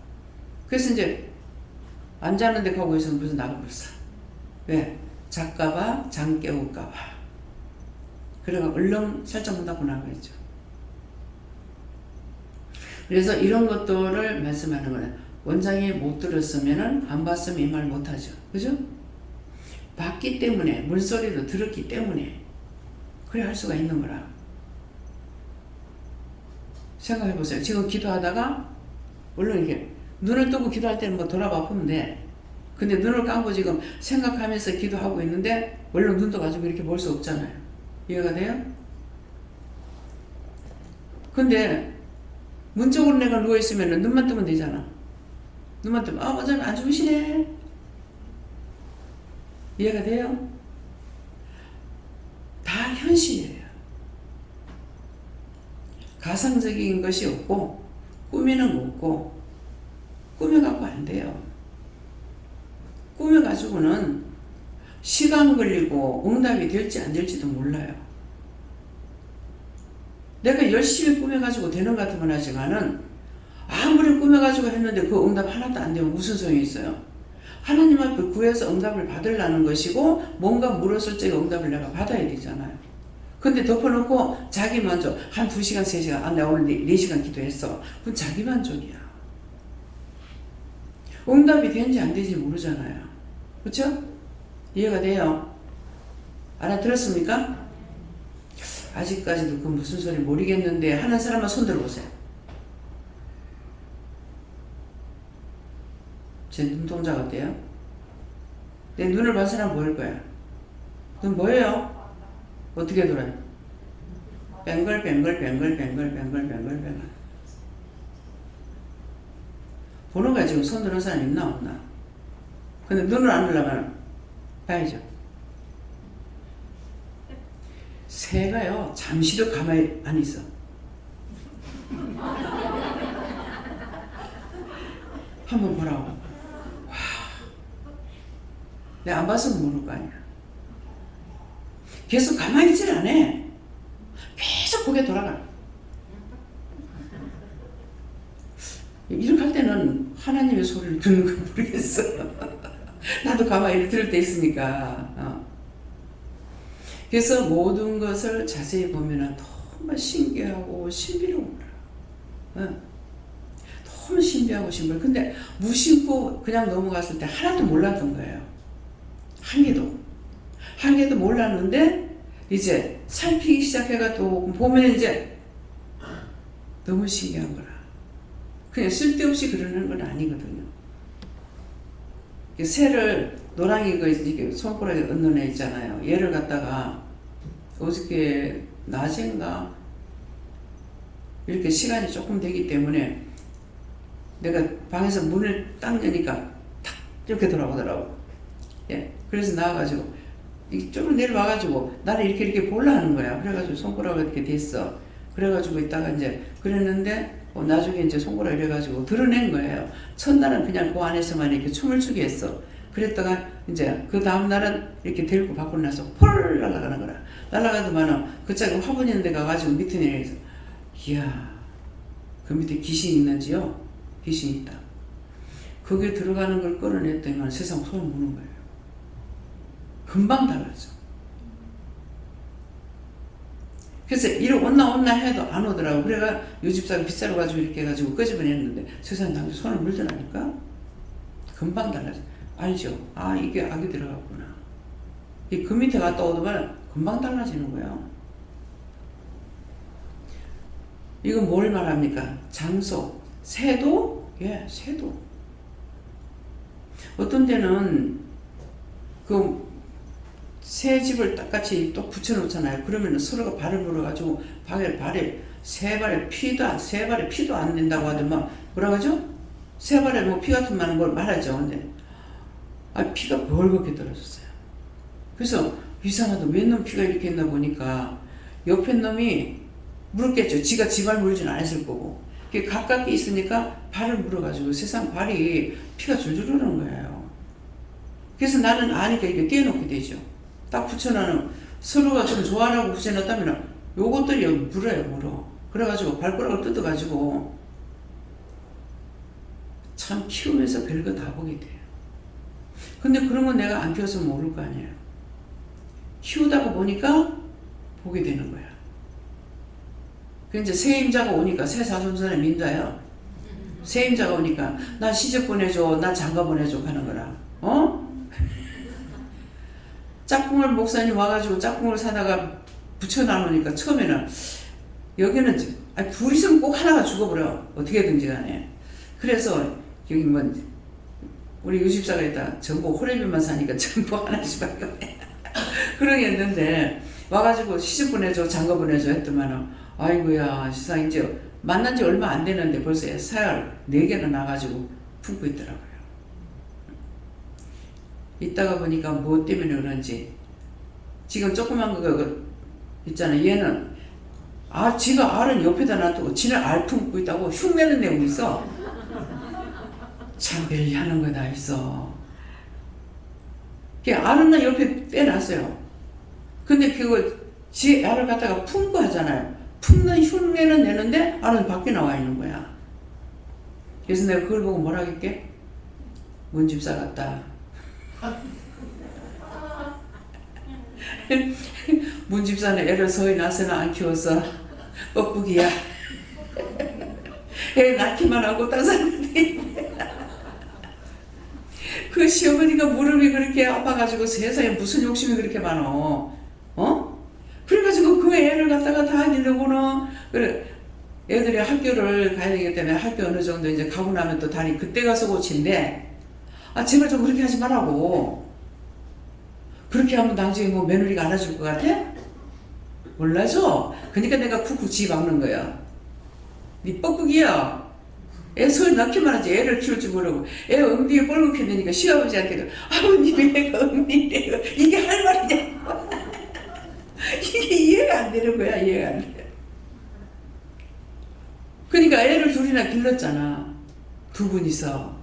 S1: 그래서 이제 앉았는데 가고 있으면 무슨 나가버렸어. 왜? 작가봐 장 깨울까봐. 그래가 얼른 살짝 문 닫고 나가야죠. 그래서 이런 것들을 말씀하는 거는 원장이 못 들었으면은 안 봤으면 이 말 못하죠. 그죠? 봤기 때문에 물소리도 들었기 때문에 그래 할 수가 있는 거라. 생각해 보세요. 지금 기도하다가 물론 이렇게 눈을 뜨고 기도할 때는 뭐 돌아봐 보면 돼. 근데 눈을 감고 지금 생각하면서 기도하고 있는데 물론 눈도 가지고 이렇게 볼 수 없잖아요. 이해가 돼요? 근데 문쪽으로 내가 누워있으면 눈만 뜨면 되잖아. 눈만 뜨면 원장님 안 주무시네. 이해가 돼요? 다 현실이에요. 가상적인 것이 없고 꾸미는 거 없고 꾸며갖고 안 돼요. 꾸며가지고는 시간 걸리고 응답이 될지 안 될지도 몰라요. 내가 열심히 꾸며가지고 되는 것 같으면 하지만은 아무리 꾸며가지고 했는데 그 응답 하나도 안 되면 무슨 소용이 있어요? 하나님 앞에 구해서 응답을 받으려는 것이고 뭔가 물었을 때 응답을 내가 받아야 되잖아요. 근데 덮어놓고 자기 만족 한 2시간 3시간 내가 오늘 4시간 기도했어. 그건 자기 만족이야. 응답이 되는지 안 되는지 모르잖아요. 그렇죠? 이해가 돼요? 알아들었습니까? 아직까지도 그 무슨 소리 모르겠는데 하는 사람만 손 들어보세요. 제 눈동자 어때요? 내 눈을 본 사람 뭐일 거야? 눈 뭐예요? 어떻게 돌아요? 뱅글뱅글 보는 거야. 지금 손 드는 사람 있나 없나? 근데 눈을 안 들려면 봐야죠. 새가요 잠시도 가만히 안 있어. 한번 보라고. 와, 내가 안 봤으면 모를 거 아니야. 계속 가만히 있질 않아. 계속 고개 돌아가. 이렇게 할 때는 하나님의 소리를 듣는 걸 모르겠어. 나도 가만히 들을 때 있으니까. 그래서 모든 것을 자세히 보면 너무 신기하고 신비로운 거야. 너무 신비하고 신비로워. 근데 무심코 그냥 넘어갔을 때 하나도 몰랐던 거예요. 한 개도 몰랐는데 이제 살피기 시작해가지고 보면 이제 너무 신기한 거라. 그냥 쓸데없이 그러는 건 아니거든요. 새를 노랑이 이렇게 손가락에 얹는 애 있잖아요. 얘를 갖다가 어저께 낮인가 이렇게 시간이 조금 되기 때문에 내가 방에서 문을 딱 여니까 탁 이렇게 돌아오더라고. 예. 그래서 나와가지고 이쪽으로 내려와가지고 나를 이렇게 볼라 하는 거야. 그래가지고 손가락을 이렇게 댔어. 그래가지고 있다가 이제 그랬는데 나중에 이제 손가락 이래가지고 드러낸 거예요. 첫날은 그냥 그 안에서만 이렇게 춤을 추게 했어. 그랬다가 이제 그 다음날은 이렇게 데리고 밖으로 나서 펄 날아가는 거라. 날아가더만은 그 짝에 화분 있는 데 가가지고 밑에 내려서 이야, 그 밑에 귀신이 있는지요? 귀신이 있다. 거기에 들어가는 걸 끌어냈더니만 세상 소름 무는 거예요. 금방 달라져. 그래서 이리 온나 해도 안 오더라고. 그래가 요 집사가 빗자루 가지고 이렇게 해가지고 끄집어냈는데 세상에 당신 손을 물더라니까? 금방 달라져. 알죠? 아, 이게 악이 들어갔구나. 그 밑에 갔다 오더만 금방 달라지는 거야. 이건 뭘 말합니까? 장소. 새도? 예, 새도. 어떤 데는 새 집을 딱같이 또 붙여놓잖아요. 그러면 서로가 발을 물어가지고 발에 세 발에 피도 안 된다고 하더만 뭐라 그러죠? 세 발에 뭐 피 같은 걸 말하죠. 근데 피가 벌겋게 떨어졌어요. 그래서 이상하다. 웬 놈 피가 이렇게 했나 보니까 옆에 놈이 물었겠죠. 지가 지 발 물지는 않았을 거고. 가깝게 있으니까 발을 물어가지고 세상 발이 피가 줄줄 흐르는 거예요. 그래서 나는 아니까 이렇게 떼어놓게 되죠. 딱 붙여놓으면 서로가 좀 좋아하라고 붙여놨다면 요것들이 물어. 그래가지고 발가락을 뜯어가지고 참 키우면서 별거 다 보게 돼요. 근데 그런 건 내가 안 키워서 모를 거 아니에요. 키우다가 보니까 보게 되는 거야. 그 이제 새 임자가 오니까 새 사손선의 민자야. 새 임자가 오니까 나 시집 보내줘, 나 장가 보내줘 하는 거라. 짝꿍을 목사님 와가지고 짝꿍을 사다가 붙여놔놓으니까 처음에는 여기는 둘이서는 꼭 하나가 죽어버려. 어떻게든지 간에. 그래서 여기 우리 유집사가 있다. 전부 호래비만 사니까 전부 하나씩밖에 없네. 그러겠는데 와가지고 시집 보내줘, 장가 보내줘 했더만은 아이고야 세상 이제 만난 지 얼마 안 되는데 벌써 사열 4개나 나가지고 품고 있더라고요. 이따가 보니까 뭐 때문에 그런지 지금 조그만 거 있잖아. 얘는 지가 알은 옆에다 놔두고 지는 알 품고 있다고 흉내는 내고 있어. 참 별리하는 거 다 있어. 알은 나 옆에 빼놨어요. 근데 그거 지 알을 갖다가 품고 하잖아요. 품는 흉내는 내는데 알은 밖에 나와 있는 거야. 그래서 내가 그걸 보고 뭐라 했게? 문집사 같다. 문집사는 애를 소위 낳아서는 안 키워서 뻐꾸기야. 애 낳기만 하고 딴 사람들이 그 시어머니가 무릎이 그렇게 아파가지고 세상에 무슨 욕심이 그렇게 많어. 그래가지고 그 애를 갖다가 다 하려고는 그래. 애들이 학교를 가야 되기 때문에 학교 어느 정도 이제 가고 나면 또 그때 가서 고친데 제발 좀 그렇게 하지 말라고. 그렇게 하면 나중에 뭐 며느리가 안아줄 것 같아? 몰라줘. 그러니까 내가 쿡쿡 지 박는 거야. 니 뻐꾸기야. 애 소리 낳기만 하지 애를 키울 줄 모르고 애 엉덩이에 뻘겋게 되니까 시아버지한테 아버님 애가 엉덩이래요. 이게 할 말이냐고. 이게 이해가 안 되는 거야. 이해가 안 돼. 그러니까 애를 둘이나 길렀잖아. 두 분이서.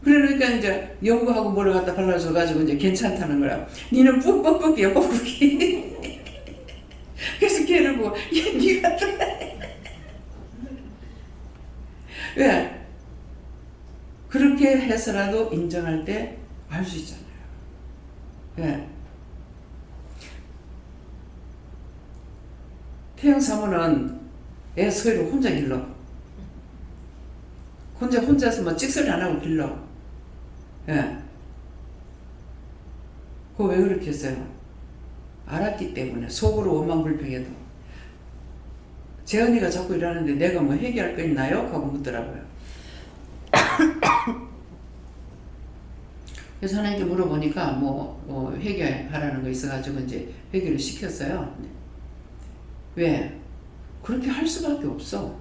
S1: 그러니까 이제 연구하고 뭐를 갖다 발라줘가지고 이제 괜찮다는 거야. 니는 뻑뻑뻑이야, 뻑뻑이. 그래서 걔를 보고, 얘 니가 왜? 그렇게 해서라도 인정할 때 알 수 있잖아요. 왜? 태영 사모는 애 소리를 혼자 길러. 혼자서 뭐 찍소리 안 하고 길러. 예. 그거 왜 그렇게 했어요? 알았기 때문에 속으로 원망불평해도 재언니가 자꾸 이러는데 내가 뭐 해결할 거 있나요? 하고 묻더라고요. 그래서 하나님께 물어보니까 해결하라는 거 있어가지고 이제 해결을 시켰어요. 왜? 그렇게 할 수밖에 없어.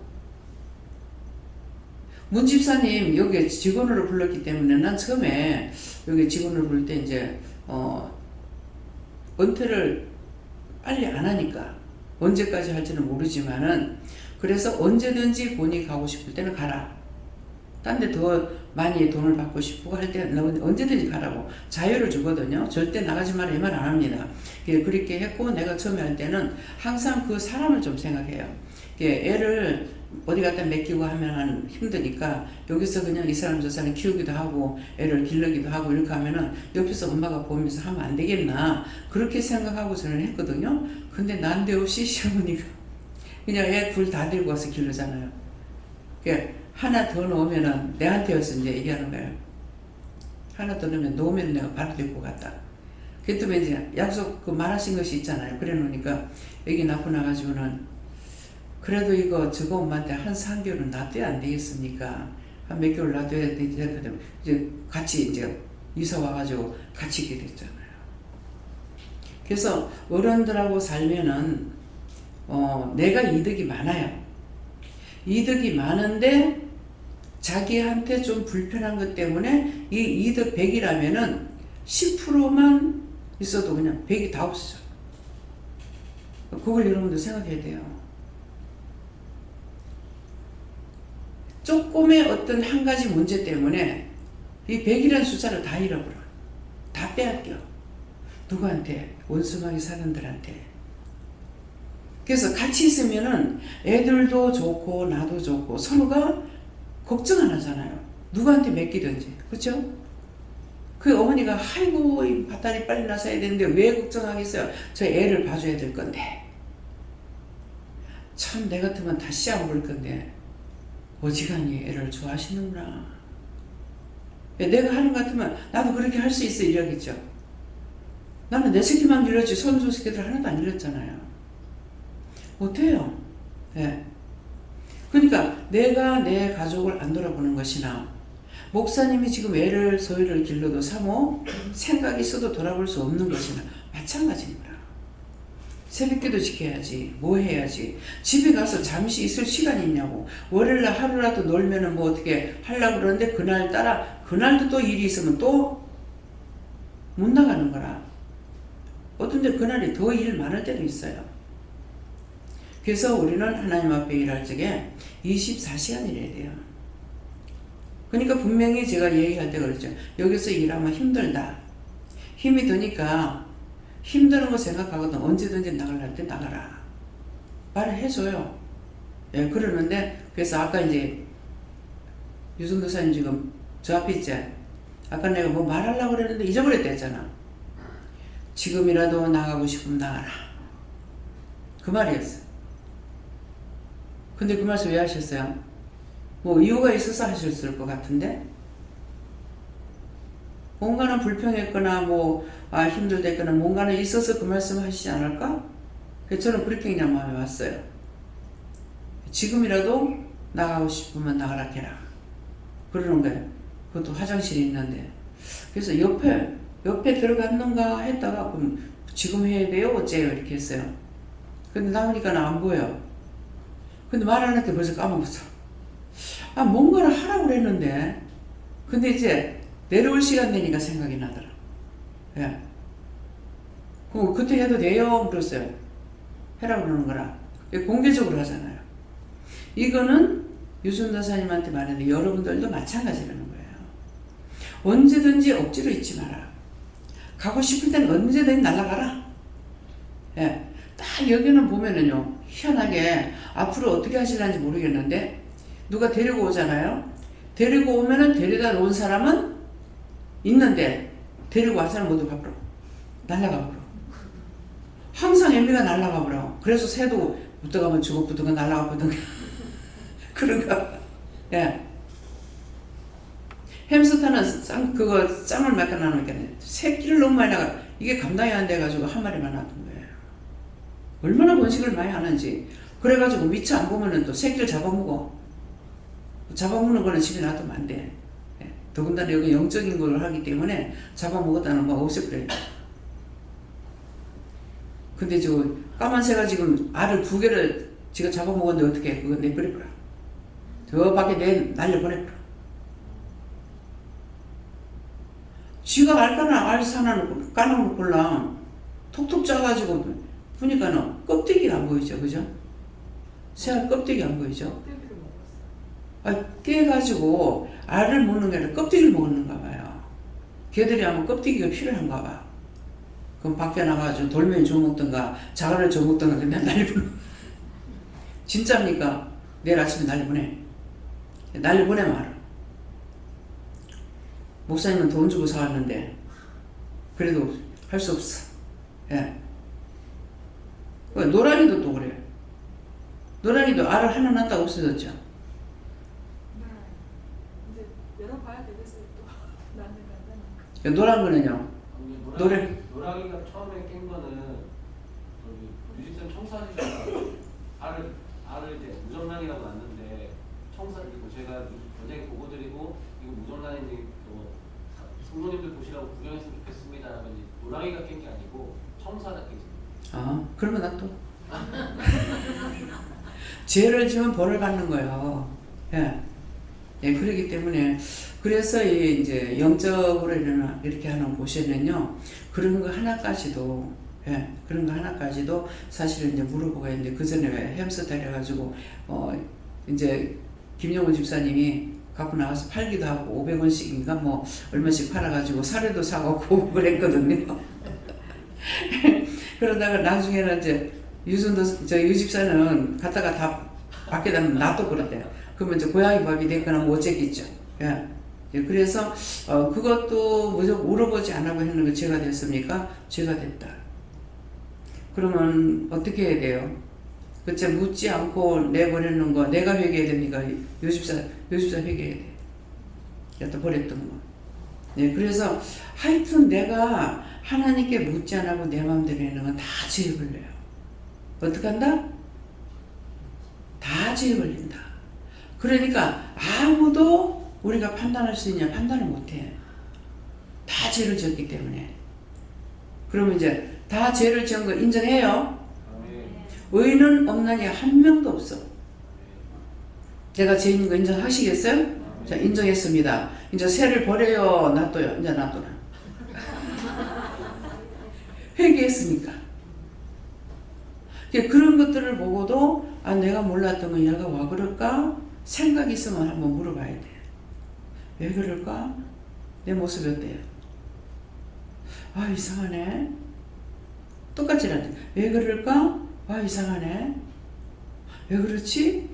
S1: 문 집사님 여기 직원으로 불렀기 때문에 난 처음에 여기 직원으로 부를 때 이제 은퇴를 빨리 안 하니까 언제까지 할지는 모르지만은 그래서 언제든지 본인이 가고 싶을 때는 가라. 딴 데 더 많이 돈을 받고 싶고 할 때는 언제든지 가라고 자유를 주거든요. 절대 나가지 마라 이 말 안 합니다. 그렇게 했고 내가 처음에 할 때는 항상 그 사람을 좀 생각해요. 애를 어디 갖다 맡기고 하면 힘드니까 여기서 그냥 이 사람 저 사람 키우기도 하고 애를 기르기도 하고 이렇게 하면은 옆에서 엄마가 보면서 하면 안 되겠나 그렇게 생각하고 저는 했거든요. 근데 난데없이 시어머니가 그냥 애 둘 다 데리고 와서 기르잖아요. 하나 더 넣으면은 내한테여서 이제 얘기하는 거예요. 하나 더 넣으면 놓으면 내가 바로 데리고 갔다. 그랬더니 이제 약속 말하신 것이 있잖아요. 그래 놓으니까 여기 낳고 나가지고는 그래도 이거 저거 엄마한테 한 3개월은 놔둬야 안 되겠습니까? 한 몇 개월 놔둬야 되거든. 이제 같이 이제 이사 와가지고 같이 있게 됐잖아요. 그래서 어른들하고 살면은 내가 이득이 많아요. 이득이 많은데 자기한테 좀 불편한 것 때문에 이 이득 100이라면은 10%만 있어도 그냥 100이 다 없어져. 그걸 여러분들 생각해야 돼요. 조금의 어떤 한 가지 문제 때문에 이 100이라는 숫자를 다 잃어버려. 다 빼앗겨. 누구한테? 원수막이 사람들한테. 그래서 같이 있으면은 애들도 좋고 나도 좋고 서로가 걱정 안 하잖아요. 누구한테 맡기든지. 그렇죠? 그 어머니가 아이고 이 밭다리 빨리 나서야 되는데 왜 걱정하겠어요? 저 애를 봐줘야 될 건데. 참 내 같으면 다 시험 볼 건데 어지간히 애를 좋아하시는구나. 내가 하는 것 같으면 나도 그렇게 할 수 있어 이러겠죠. 나는 내 새끼만 길렀지 손주 새끼들 하나도 안 길렀잖아요. 못해요. 네. 그러니까 내가 내 가족을 안 돌아보는 것이나 목사님이 지금 애를 소유를 길러도 사모 생각이 있어도 돌아볼 수 없는 것이나 마찬가지인 거야. 새벽기도 지켜야지 뭐 해야지 집에 가서 잠시 있을 시간이 있냐고. 월요일날 하루라도 놀면은 뭐 어떻게 하려고 그러는데 그날따라 그날도 또 일이 있으면 또 못 나가는 거라. 어떤데 그날이 더 일 많을 때도 있어요. 그래서 우리는 하나님 앞에 일할 적에 24시간 일해야 돼요. 그러니까 분명히 제가 얘기할 때 그랬죠. 여기서 일하면 힘들다. 힘이 드니까 힘드는 거 생각하거든. 언제든지 나가려 할 때 나가라. 말을 해줘요. 예, 그러는데 그래서 아까 이제 유승도 사님 지금 저 앞에 있지. 아까 내가 뭐 말하려고 그랬는데 잊어버렸다 했잖아. 지금이라도 나가고 싶으면 나가라. 그 말이었어. 근데 그 말씀 왜 하셨어요? 뭐 이유가 있어서 하셨을 것 같은데 뭔가는 불평했거나 힘들댔거나 뭔가는 있어서 그 말씀 하시지 않을까? 그래서 저는 그렇게 그냥 마음에 왔어요. 지금이라도 나가고 싶으면 나가라 해라. 그러는 거예요. 그것도 화장실에 있는데. 그래서 옆에 들어갔는가 했다가 그럼 지금 해야 돼요? 어째요? 이렇게 했어요. 근데 나오니까 안 보여. 근데 말 안 할게 벌써 까먹었어. 뭔가를 하라고 그랬는데. 근데 이제 내려올 시간 되니까 생각이 나더라. 예. 그때 해도 돼요? 그랬어요. 해라고 그러는 거라. 공개적으로 하잖아요. 이거는 유순도사님한테 말했는데 여러분들도 마찬가지라는 거예요. 언제든지 억지로 있지 마라. 가고 싶을 때는 언제든지 날아가라. 예. 딱 여기는 보면은요. 희한하게 앞으로 어떻게 하시는지 모르겠는데 누가 데리고 오잖아요. 데리고 오면은 데려다 놓은 사람은 있는데 데리고 온 사람 모두 가버려. 날아가 버려. 항상 애미가 날아가 버려. 그래서 새도 붙어가면 죽어 붙어가 날아가 붙어가 그런가. 예. 햄스터는 짱을 맡겨놔놓으니까 새끼를 너무 많이 나가 이게 감당이 안 돼가지고 한 마리만 놔둔 거예요. 얼마나 번식을 많이 하는지. 그래가지고 미처 안 보면은 또 새끼를 잡아먹어. 잡아먹는 거는 집에 놔두면 안 돼. 예. 더군다나 여기 영적인 걸 하기 때문에 잡아먹었다는 거 없애버려요. 근데 저 까만 새가 지금 알을 2개를 지가 잡아먹었는데 어떻게 해? 그거 내버려버려. 저 밖에 날려보내버려. 지가 알 사나는 까놓고 볼라. 톡톡 짜가지고 보니까는 껍데기가 안 보이죠. 그죠? 새알 껍데기 안 보이죠? 깨가지고 알을 먹는 게 아니라 껍데기를 먹는가 봐요. 걔들이 아마 껍데기가 필요한가 봐. 그럼 밖에 나가가지고 돌멩이 줘먹던가 자갈을 줘먹던가 그냥 날려보내. 진짜입니까? 내일 아침에 날려보내. 날려보내면 알아. 목사님은 돈 주고 사왔는데 그래도 할 수 없어. 예. 노랑이도 또 그래요. 노랑이도 알을 하나 낳다가 없어졌죠.
S2: 네. 이제 열어봐야 되겠어요. 또 낳는 거.
S1: 노란 거는요.
S3: 노랑이가 처음에 깬 거는 유직선 청사지가 알을 이제 무정란이라고 났는데 청사지고 제가 굉장히 보고 드리고 이거 무정란인지 성도님들 보시라고 구경했으면 좋겠습니다 하면 노랑이가 깬 게 아니고 청사가 깼습니다.
S1: 아, 그러면 나 또 죄를 지면 벌을 받는 거예요. 예. 예, 그렇기 때문에 그래서 이제 영적으로 이렇게 하는 곳에는요 그런 거 하나까지도 예, 그런 거 하나까지도 사실은 이제 물어보고 있는데 그 전에 왜 햄스터 해가지고 이제 김영호 집사님이 갖고 나가서 팔기도 하고 500원씩인가 뭐 얼마씩 팔아가지고 사료도 사갖고 그랬거든요. 그러다가 나중에는 이제 유 집사는 갖다가 다 밖에다 놔둬 그랬대요. 그러면 이제 고양이 밥이 됐거나 뭐 어쨌겠죠. 예. 그래서 그것도 무조건 물어보지 않고 했는 거 죄가 됐습니까? 죄가 됐다. 그러면 어떻게 해야 돼요? 그치 묻지 않고 내보내는 거 내가 회개해야 됩니까? 요집사 회개해야 돼. 여기다 버렸던 거. 네, 그래서 하여튼 내가 하나님께 묻지 않고 내 마음대로 하는 건 다 죄에 걸려요. 어떻게 한다? 다 죄에 걸린다. 그러니까 아무도 우리가 판단할 수 있냐? 판단을 못해. 다 죄를 지었기 때문에. 그러면 이제 다 죄를 지은 거 인정해요? 의인은 없나니 한 명도 없어. 제가 죄인인 거 인정하시겠어요? 자, 인정했습니다. 이제 새를 버려요? 놔둬요? 이제 놔둬라. 회개했으니까. 그런 것들을 보고도 아 내가 몰랐던 건 얘가 와 그럴까? 생각이 있으면 한번 물어봐야 돼. 왜 그럴까? 내 모습이 어때요? 아 이상하네. 똑같이 나한테 왜 그럴까? 아 이상하네. 왜 그렇지?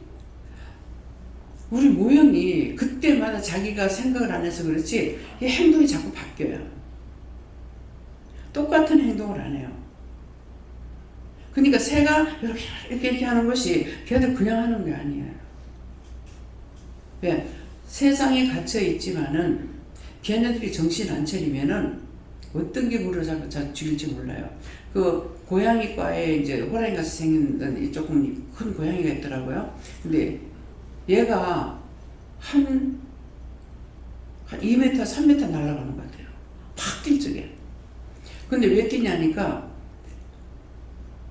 S1: 우리 모형이 그때마다 자기가 생각을 안 해서 그렇지 이 행동이 자꾸 바뀌어요. 똑같은 행동을 안 해요. 그러니까 새가 이렇게 하는 것이 걔들 그냥 하는 게 아니에요. 왜? 세상에 갇혀 있지만은 걔네들이 정신 안 차리면은 어떤 게 물을 죽일지 몰라요. 그 고양이과에 이제 호랑이 같이 생긴 조금 큰 고양이가 있더라고요. 근데 얘가 한 2m, 3m 날아가는 것 같아요. 팍 뛸 적에. 근데 왜 뛰냐니까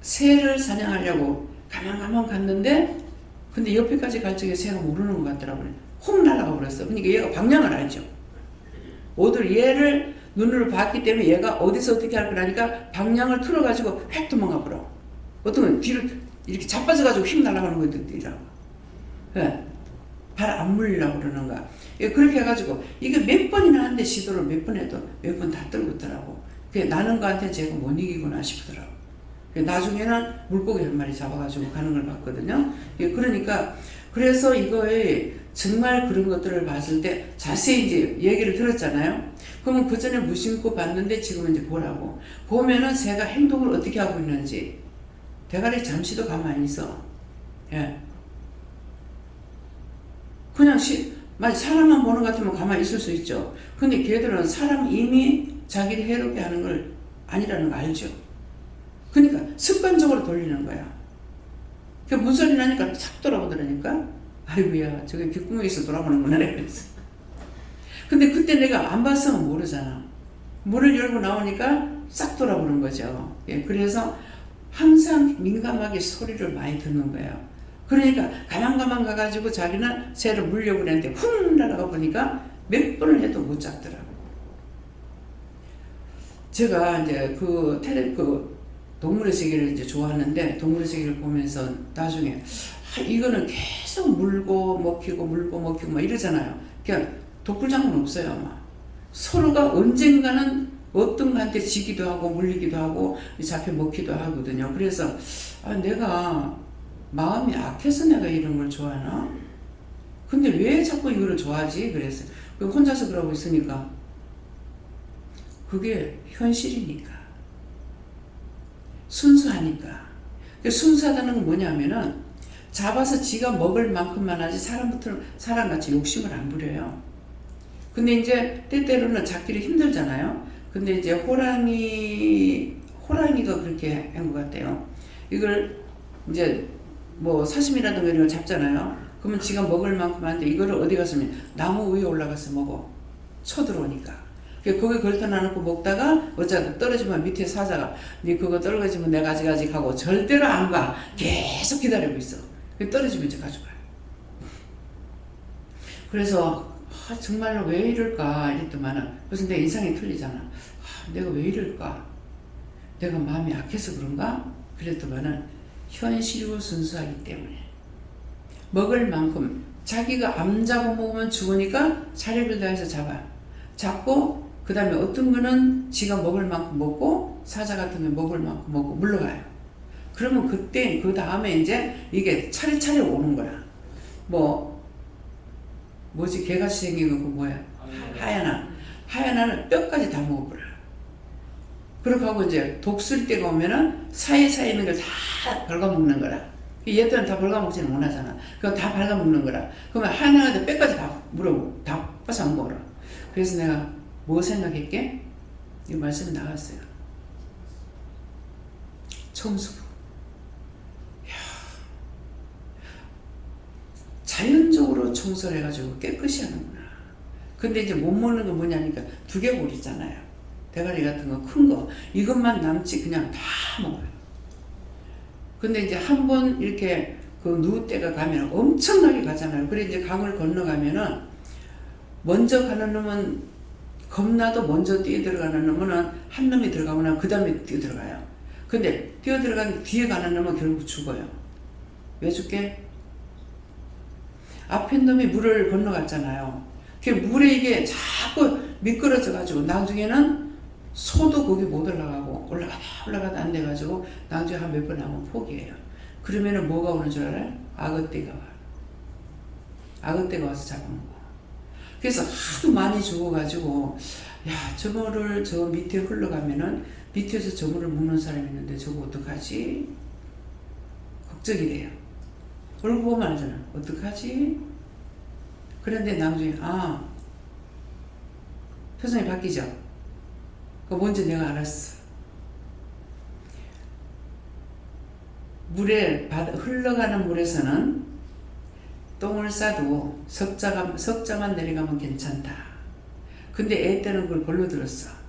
S1: 새를 사냥하려고 가만 갔는데 근데 옆에까지 갈 적에 새가 모르는 것 같더라고요. 훅 날아가 버렸어. 그러니까 얘가 방향을 알죠. 오늘 얘를 눈으로 봤기 때문에 얘가 어디서 어떻게 할 거라니까 방향을 틀어가지고 획 도망가 버려. 어떤 건 뒤로 이렇게 자빠져가지고 휙 날아가는 것들이라고. 예. 발 안 물리려고 그러는가. 예, 그렇게 해가지고 이게 몇 번이나 하는데 시도를 몇 번 해도 몇 번 다 떨구더라고. 나는 거한테 제가 못 이기구나 싶더라고. 나중에는 물고기 한 마리 잡아가지고 가는 걸 봤거든요. 예, 그러니까 그래서 이거에 정말 그런 것들을 봤을 때 자세히 이제 얘기를 들었잖아요. 그러면 그 전에 무심코 봤는데 지금은 이제 보라고. 보면은 새가 행동을 어떻게 하고 있는지. 대가리 잠시도 가만히 있어. 예. 그냥 만약 사람만 보는 것 같으면 가만히 있을 수 있죠. 근데 걔들은 사람 이미 자기를 해롭게 하는 걸 아니라는 거 알죠? 그러니까 습관적으로 돌리는 거야. 그 무슨 소리 나니까 착 돌아보더라니까. 아이고야, 저게 귓구멍에서 돌아보는구나. 그랬어. 근데 그때 내가 안 봤으면 모르잖아. 문을 열고 나오니까 싹 돌아보는 거죠. 예, 그래서 항상 민감하게 소리를 많이 듣는 거예요. 그러니까 가만 가가지고 자기는 새를 물려고 그랬는데 훅 날아가 보니까 몇 번을 해도 못 잡더라고. 제가 이제 그 동물의 세계를 이제 좋아하는데 동물의 세계를 보면서 나중에 이거는 계속 물고 먹히고 막 이러잖아요. 그러니까 독불장군 없어요. 아마 서로가 언젠가는 어떤 한테 지기도 하고 물리기도 하고 잡혀 먹기도 하거든요. 그래서 내가 마음이 악해서 내가 이런 걸 좋아하나? 근데 왜 자꾸 이거를 좋아하지? 그래서 혼자서 그러고 있으니까 그게 현실이니까 순수하니까. 순수하다는 건 뭐냐면은 잡아서 지가 먹을 만큼만 하지 사람같이 욕심을 안 부려요. 근데 이제 때때로는 잡기를 힘들잖아요. 근데 이제 호랑이가 그렇게 한 것 같아요. 이걸 이제 뭐 사심이라든가 이런 걸 잡잖아요. 그러면 지가 먹을 만큼 하는데 이거를 어디 갔으면 나무 위에 올라가서 먹어. 쳐들어오니까. 거기 걸터놔놓고 먹다가 어쩌다 떨어지면 밑에 사자가 네 그거 떨어지면 내가 가지가지 하고 절대로 안 가. 계속 기다리고 있어. 떨어지면 이제 가져가요. 그래서 정말로 왜 이럴까 이랬더만은 그래서 내 인상이 틀리잖아. 내가 왜 이럴까? 내가 마음이 약해서 그런가? 그랬더만은 현실이고 순수하기 때문에 먹을 만큼 자기가 안 잡아 먹으면 죽으니까 자력을 다해서 잡고 그 다음에 어떤 거는 지가 먹을 만큼 먹고 사자 같은 거 먹을 만큼 먹고 물러가요. 그러면 그때 그 다음에 이제 이게 차례차례 오는 거야. 뭐지 개같이 생긴 거 뭐야? 하얀아는 뼈까지 다 먹어버려. 그렇게 하고 이제 독쓸 때가 오면은 사이사이 있는 걸 다 갉아먹는 거라. 얘들은 다 갉아먹지는 못하잖아. 그거 다 갉아먹는 거라. 그러면 하얀아한테 뼈까지 다 물어보고 다 빠서 안 먹어라. 그래서 내가 뭐 생각했게? 이 말씀이 나왔어요. 청소부. 자연적으로 청소를 해가지고 깨끗이 하는구나. 근데 이제 못 먹는 건 뭐냐니까 두개골 있잖아요. 대가리 같은 거 큰 거 이것만 남지 그냥 다 먹어요. 근데 이제 한 번 이렇게 그 누울 때가 가면 엄청나게 가잖아요. 그래 이제 강을 건너가면은 먼저 가는 놈은 겁나도 먼저 뛰어들어가는 놈은 한 놈이 들어가면 그 다음에 뛰어들어가요. 근데 뛰어들어간 뒤에 가는 놈은 결국 죽어요. 왜 죽게? 앞에 놈이 물을 건너갔잖아요. 그 물에 이게 자꾸 미끄러져가지고 나중에는 소도 거기 못 올라가다 안 돼가지고 나중에 한 몇 번 하면 포기해요. 그러면은 뭐가 오는 줄 알아요? 악어떼가 와요. 악어떼가 와서 잡아먹어. 그래서 하도 많이 죽어가지고 저 밑에 흘러가면은 밑에서 저 물을 먹는 사람이 있는데 저거 어떡하지? 걱정이 돼요. 얼굴 보면 알잖아. 어떡하지? 그런데 나중에 표정이 바뀌죠? 그거 뭔지 내가 알았어. 흘러가는 물에서는 똥을 싸도 석자만 내려가면 괜찮다. 근데 애 때는 그걸 벌로 들었어.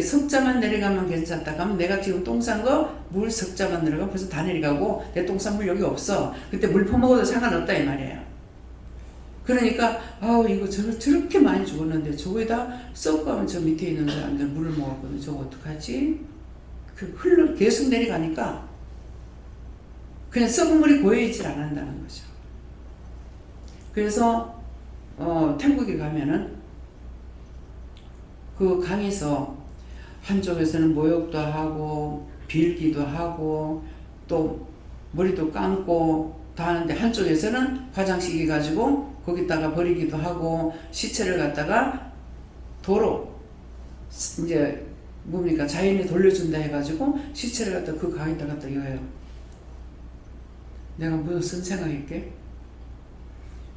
S1: 석자만 내려가면 괜찮다. 그러면 내가 지금 똥 싼 거 물 석자만 내려가면 벌써 다 내려가고 내 똥 싼 물 여기 없어. 그때 물 퍼먹어도 상관없다 이 말이에요. 그러니까 이거 저렇게 많이 죽었는데 저거에다 썩어가면 저 밑에 있는 사람들 물을 먹었거든. 저거 어떡하지? 계속 내려가니까 그냥 썩은 물이 고여있질 않는다는 거죠. 그래서 태국에 가면은 그 강에서 한쪽에서는 모욕도 하고 빌기도 하고 또 머리도 감고 다 하는데 한쪽에서는 화장실 가지고 거기다가 버리기도 하고 시체를 갖다가 도로 이제 뭡니까 자연이 돌려준다 해가지고 시체를 갖다 그 강에다 갖다 여요. 내가 무슨 생각했게?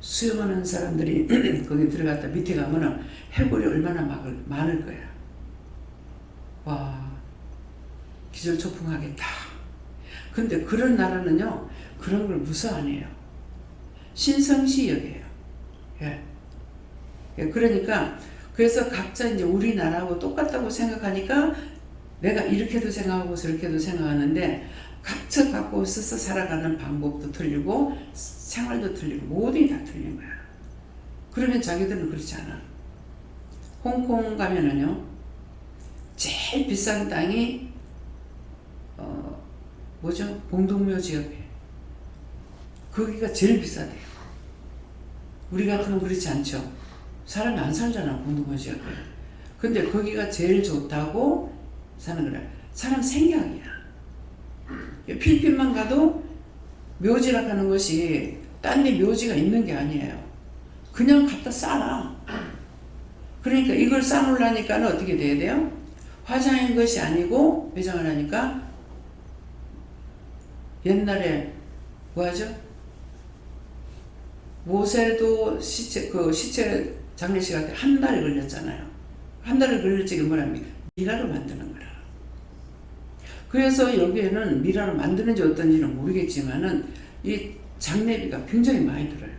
S1: 수영하는 사람들이 거기 들어갔다 밑에 가면은 해골이 얼마나 많을 거야. 와, 기절초풍하겠다. 근데 그런 나라는요, 그런 걸 무서 안 해요. 신성시 여겨요. 예. 예, 그러니까, 그래서 각자 이제 우리나라하고 똑같다고 생각하니까 내가 이렇게도 생각하고 저렇게도 생각하는데 각자 갖고 있어서 살아가는 방법도 틀리고 생활도 틀리고 모든 게 다 틀린 거야. 그러면 자기들은 그렇지 않아. 홍콩 가면은요, 제일 비싼 땅이 뭐죠? 봉동묘 지역에. 거기가 제일 비싸대요. 우리 같으면 그렇지 않죠. 사람이 안 살잖아, 봉동묘 지역에. 근데 거기가 제일 좋다고 사는 거야. 사람 생각이야. 필리핀만 가도 묘지라 하는 것이 딴 데 묘지가 있는 게 아니에요. 그냥 갖다 싸라. 그러니까 이걸 싸놓으려니까 어떻게 돼야 돼요? 화장인 것이 아니고 매장을 하니까 옛날에 뭐하죠? 모세도 시체 장례식 할 때 한 달이 걸렸잖아요. 한 달이 걸릴지 뭐랍니까? 미라로 만드는 거라. 그래서 여기에는 미라로 만드는지 어떤지는 모르겠지만은 이 장례비가 굉장히 많이 들어요.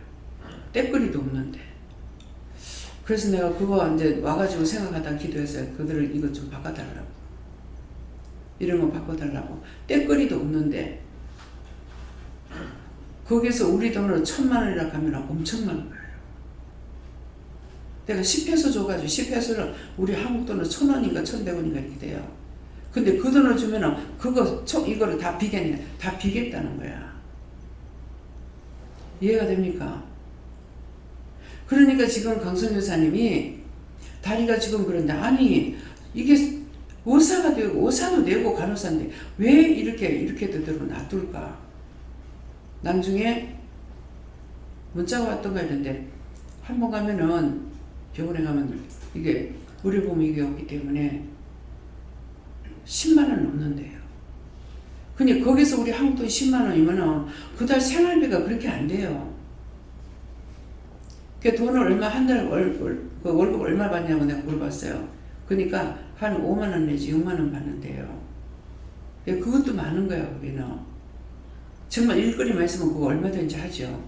S1: 떼거리도 없는데. 그래서 내가 그거 이제 와가지고 생각하다 기도했어요. 그들을 이것 좀 바꿔달라고. 이런 거 바꿔달라고. 떼거리도 없는데 거기서 우리 돈으로 1,000만 원이라 하면 엄청난 거예요. 내가 10회소 줘가지고 10회소를 우리 한국 돈으로 1,000원인가 1,100원인가 이렇게 돼요. 근데 그 돈을 주면은 이거를 다 비겠네. 다 비겠다는 거야. 이해가 됩니까? 그러니까 지금 강선 여사님이 다리가 지금 그런데 아니 이게 의사가 되고 의사도 내고 간호사인데 왜 이렇게 되도록 놔둘까? 나중에 문자가 왔던가 이런데 한 번 가면은 병원에 가면 이게 의료보험이 이게 없기 때문에 10만 원 넘는데요. 근데 거기서 우리 한국 돈 10만 원이면은 그달 생활비가 그렇게 안 돼요. 그 돈을 얼마 한 달 월급 얼마 받냐고 내가 물어봤어요. 그러니까 한 5만 원 내지 6만 원 받는데요. 그것도 많은 거야 거기는. 정말 일거리만 있으면 그거 얼마든지 하죠.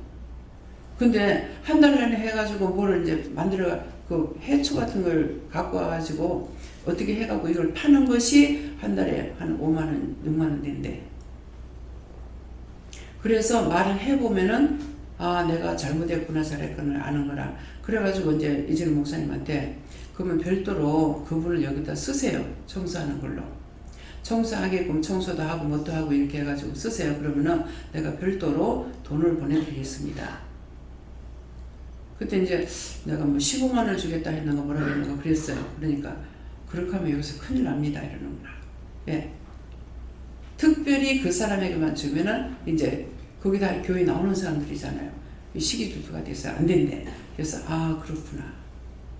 S1: 근데 한 달 내내 해가지고 뭐를 이제 만들어 그 해초 같은 걸 갖고 와가지고 어떻게 해갖고 이걸 파는 것이 한 달에 한 5만 원, 6만 원 된대. 그래서 말을 해보면은 아 내가 잘못했구나 잘했구나 아는 거라. 그래가지고 이제 이재룡 목사님한테 그러면 별도로 그분을 여기다 쓰세요. 청소하는 걸로. 청소하게끔 청소도 하고 뭣도 하고 이렇게 해가지고 쓰세요. 그러면은 내가 별도로 돈을 보내드리겠습니다. 그때 이제 내가 뭐 15만 원을 주겠다 했는가 뭐라 했는가 그랬어요. 그러니까 그렇게 하면 여기서 큰일 납니다 이러는구나. 예. 특별히 그 사람에게만 주면은 이제 거기다 교회 나오는 사람들이잖아요. 시기줄투가 돼서 안 된대. 그래서 아 그렇구나.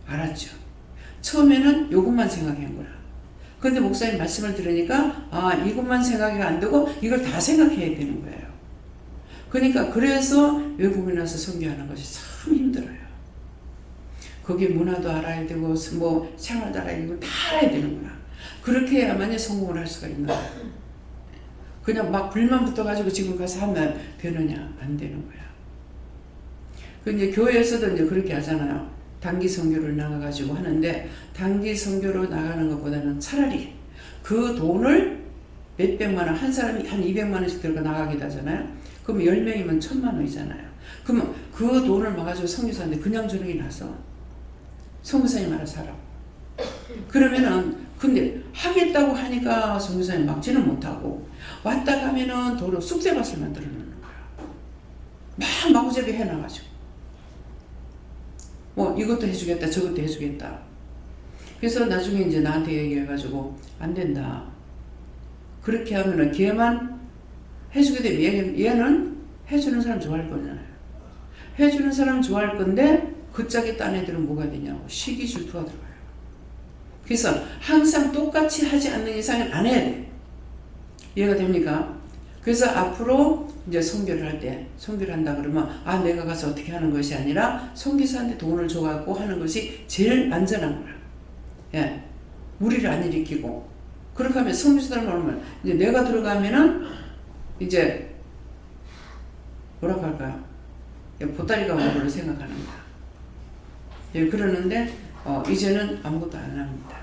S1: 알았죠. 처음에는 요것만 생각한 거라. 근데 목사님 말씀을 들으니까 아 이것만 생각이 안 되고 이걸 다 생각해야 되는 거예요. 그러니까 그래서 외국에 나서 선교하는 것이 참 힘들어요. 거기 문화도 알아야 되고 뭐 생활도 알아야 되고 다 알아야 되는 거야. 그렇게 해야만이 성공을 할 수가 있는 거야. 그냥 막 불만 붙어가지고 지금 가서 하면 되느냐? 안 되는 거야. 그 이제 교회에서도 이제 그렇게 하잖아요. 단기 선교를 나가가지고 하는데 단기 선교로 나가는 것보다는 차라리 그 돈을 몇백만 원, 한 사람이 한 200만 원씩 들어가 나가기도 하잖아요. 그럼 10명이면 1,000만 원이잖아요. 그러면 그 돈을 막아주고 선교사한테 그냥 주는 게 나서 선교사님 알아서 하라고. 그러면은 근데 하겠다고 하니까 선교사님 막지는 못하고 왔다 가면은 도로 쑥대밭을 만들어 놓는 거야. 막 마구잡이 해놔가지고 뭐 이것도 해주겠다 저것도 해주겠다. 그래서 나중에 이제 나한테 얘기해가지고 안 된다. 그렇게 하면은 걔만 해주게 되면 얘는 해주는 사람 좋아할 거잖아요. 해주는 사람 좋아할 건데 그 짝에 딴 애들은 뭐가 되냐고 시기 질투가 들어가요. 그래서 항상 똑같이 하지 않는 이상은 안 해야 돼. 이해가 됩니까? 그래서 앞으로 이제 선교를 할 때 선교를 한다 그러면 아 내가 가서 어떻게 하는 것이 아니라 선교사한테 돈을 줘갖고 하는 것이 제일 안전한 거야. 예, 무리를 안 일으키고 그렇게 하면 성취사를 말하면 이제 내가 들어가면은 이제 뭐라고 할까요? 보따리가 오는 걸로 생각하는 거야. 예, 그러는데 이제는 아무것도 안 합니다.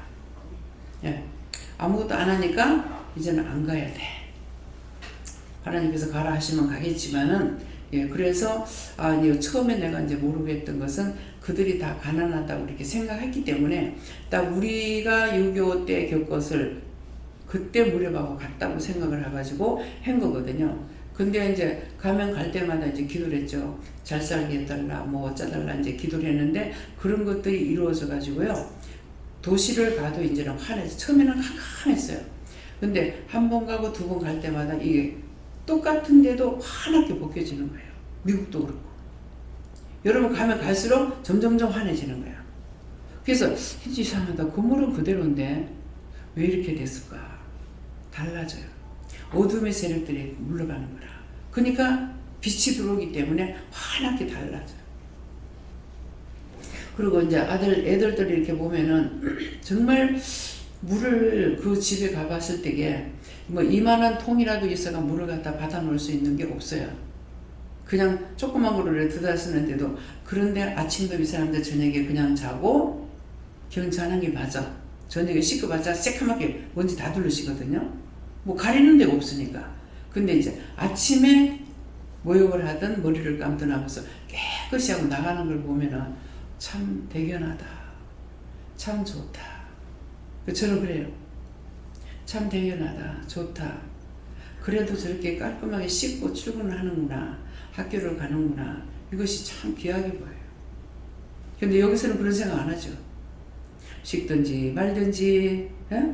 S1: 예, 아무것도 안 하니까 이제는 안 가야 돼. 하나님께서 가라 하시면 가겠지만은, 예, 그래서 이제 처음에 내가 이제 모르겠던 것은 그들이 다 가난하다고 이렇게 생각했기 때문에 딱 우리가 6.25 때 겪었을 그때 무렵하고 같다고 생각을 해가지고 한 거거든요. 근데 이제 가면 갈 때마다 이제 기도를 했죠. 잘 살게 해달라, 뭐 어쩌달라 이제 기도를 했는데 그런 것들이 이루어져 가지고요. 도시를 가도 이제는 환해서 처음에는 캄캄했어요. 근데 한 번 가고 두 번 갈 때마다 이게 똑같은데도 환하게 벗겨지는 거예요. 미국도 그렇고. 여러분 가면 갈수록 점점점 환해지는 거예요. 그래서 이상하다. 건물은 그대로인데 왜 이렇게 됐을까? 달라져요. 어둠의 세력들이 물러가는 거라. 그러니까 빛이 들어오기 때문에 환하게 달라져요. 그리고 이제 애들들이 이렇게 보면은 정말 물을 그 집에 가봤을 때에 뭐 이만한 통이라도 있어가 물을 갖다 받아 놓을 수 있는 게 없어요. 그냥 조그만 거를 들다 쓰는데도. 그런데 아침도 이 사람들 저녁에 그냥 자고 경차는 게 맞아. 저녁에 씻고봤자 새카맣게 먼지 다 둘러시거든요. 뭐 가리는 데가 없으니까. 근데 이제 아침에 모욕을 하든 머리를 감든 하면서 깨끗이 하고 나가는 걸 보면은 참 대견하다. 참 좋다. 저는 그래요. 참 대견하다. 좋다. 그래도 저렇게 깔끔하게 씻고 출근을 하는구나. 학교를 가는구나. 이것이 참 귀하게 보여요. 근데 여기서는 그런 생각 안 하죠. 씻든지 말든지, 에?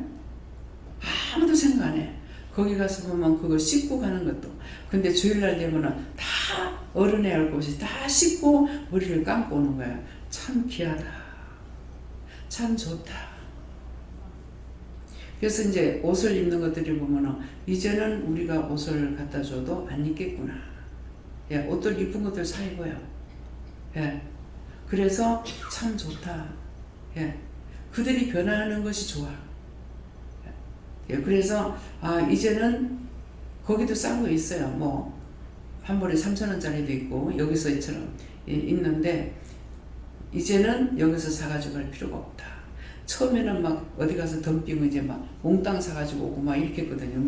S1: 아무도 생각 안 해. 거기 가서 보면 그거 씻고 가는 것도. 근데 주일날 되면은 다 어른의 할 곳이 다 씻고 머리를 감고 오는 거야. 참 귀하다. 참 좋다. 그래서 이제 옷을 입는 것들을 보면은 이제는 우리가 옷을 갖다 줘도 안 입겠구나. 예, 옷들 이쁜 것들 사 입어요. 예. 그래서 참 좋다. 예. 그들이 변화하는 것이 좋아. 예, 그래서 이제는 거기도 싼 거 있어요. 뭐 한 벌에 3,000원짜리도 있고 여기서 이처럼 있는데 이제는 여기서 사가지고 갈 필요가 없다. 처음에는 막 어디 가서 덤비고 이제 막 몽땅 사가지고 오고 막 이렇게 했거든요.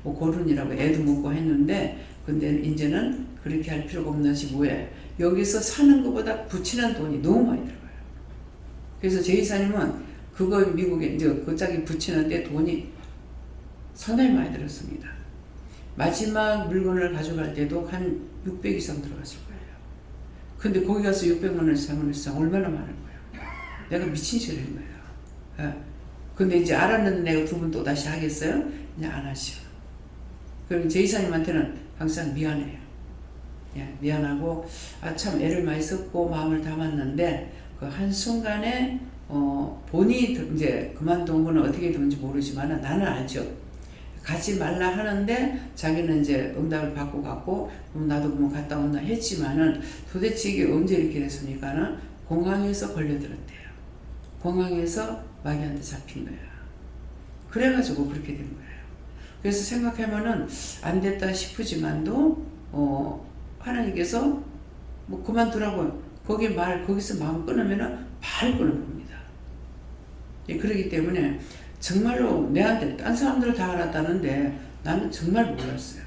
S1: 뭐 고른이라고 애도 먹고 했는데 근데 이제는 그렇게 할 필요가 없는 것이 뭐예요? 여기서 사는 것보다 붙이는 돈이 너무 많이 들어가요. 그래서 제 이사님은 그거 미국에 이제 그 짝이 붙이는데 돈이 상당히 많이 들었습니다. 마지막 물건을 가져갈 때도 한 600 이상 들어갔을 거예요. 근데 거기 가서 600만 원 사면 얼마나 많은 거예요. 내가 미친 짓을 한 거예요. 예. 근데 이제 알았는데 내가 두 번 또 다시 하겠어요? 그냥 안 하시오. 그럼 제 이사님한테는 항상 미안해요. 예, 미안하고 참 애를 많이 썼고 마음을 담았는데 그 한순간에 본인이 이제 그만둔 거는 어떻게 된지 모르지만 나는 알죠. 가지 말라 하는데 자기는 이제 응답을 받고 갔고 나도 그만 갔다 온다 했지만은 도대체 이게 언제 이렇게 됐습니까는 공항에서 걸려들었대요. 공항에서 마귀한테 잡힌 거야. 그래가지고 그렇게 된 거예요. 그래서 생각하면은 안 됐다 싶으지만도 하나님께서 뭐 그만두라고 거기서 마음 끊으면은 바로 끊어 봅니다. 예, 그렇기 때문에 정말로 내한테 딴 사람들을 다 알았다는데 나는 정말 몰랐어요.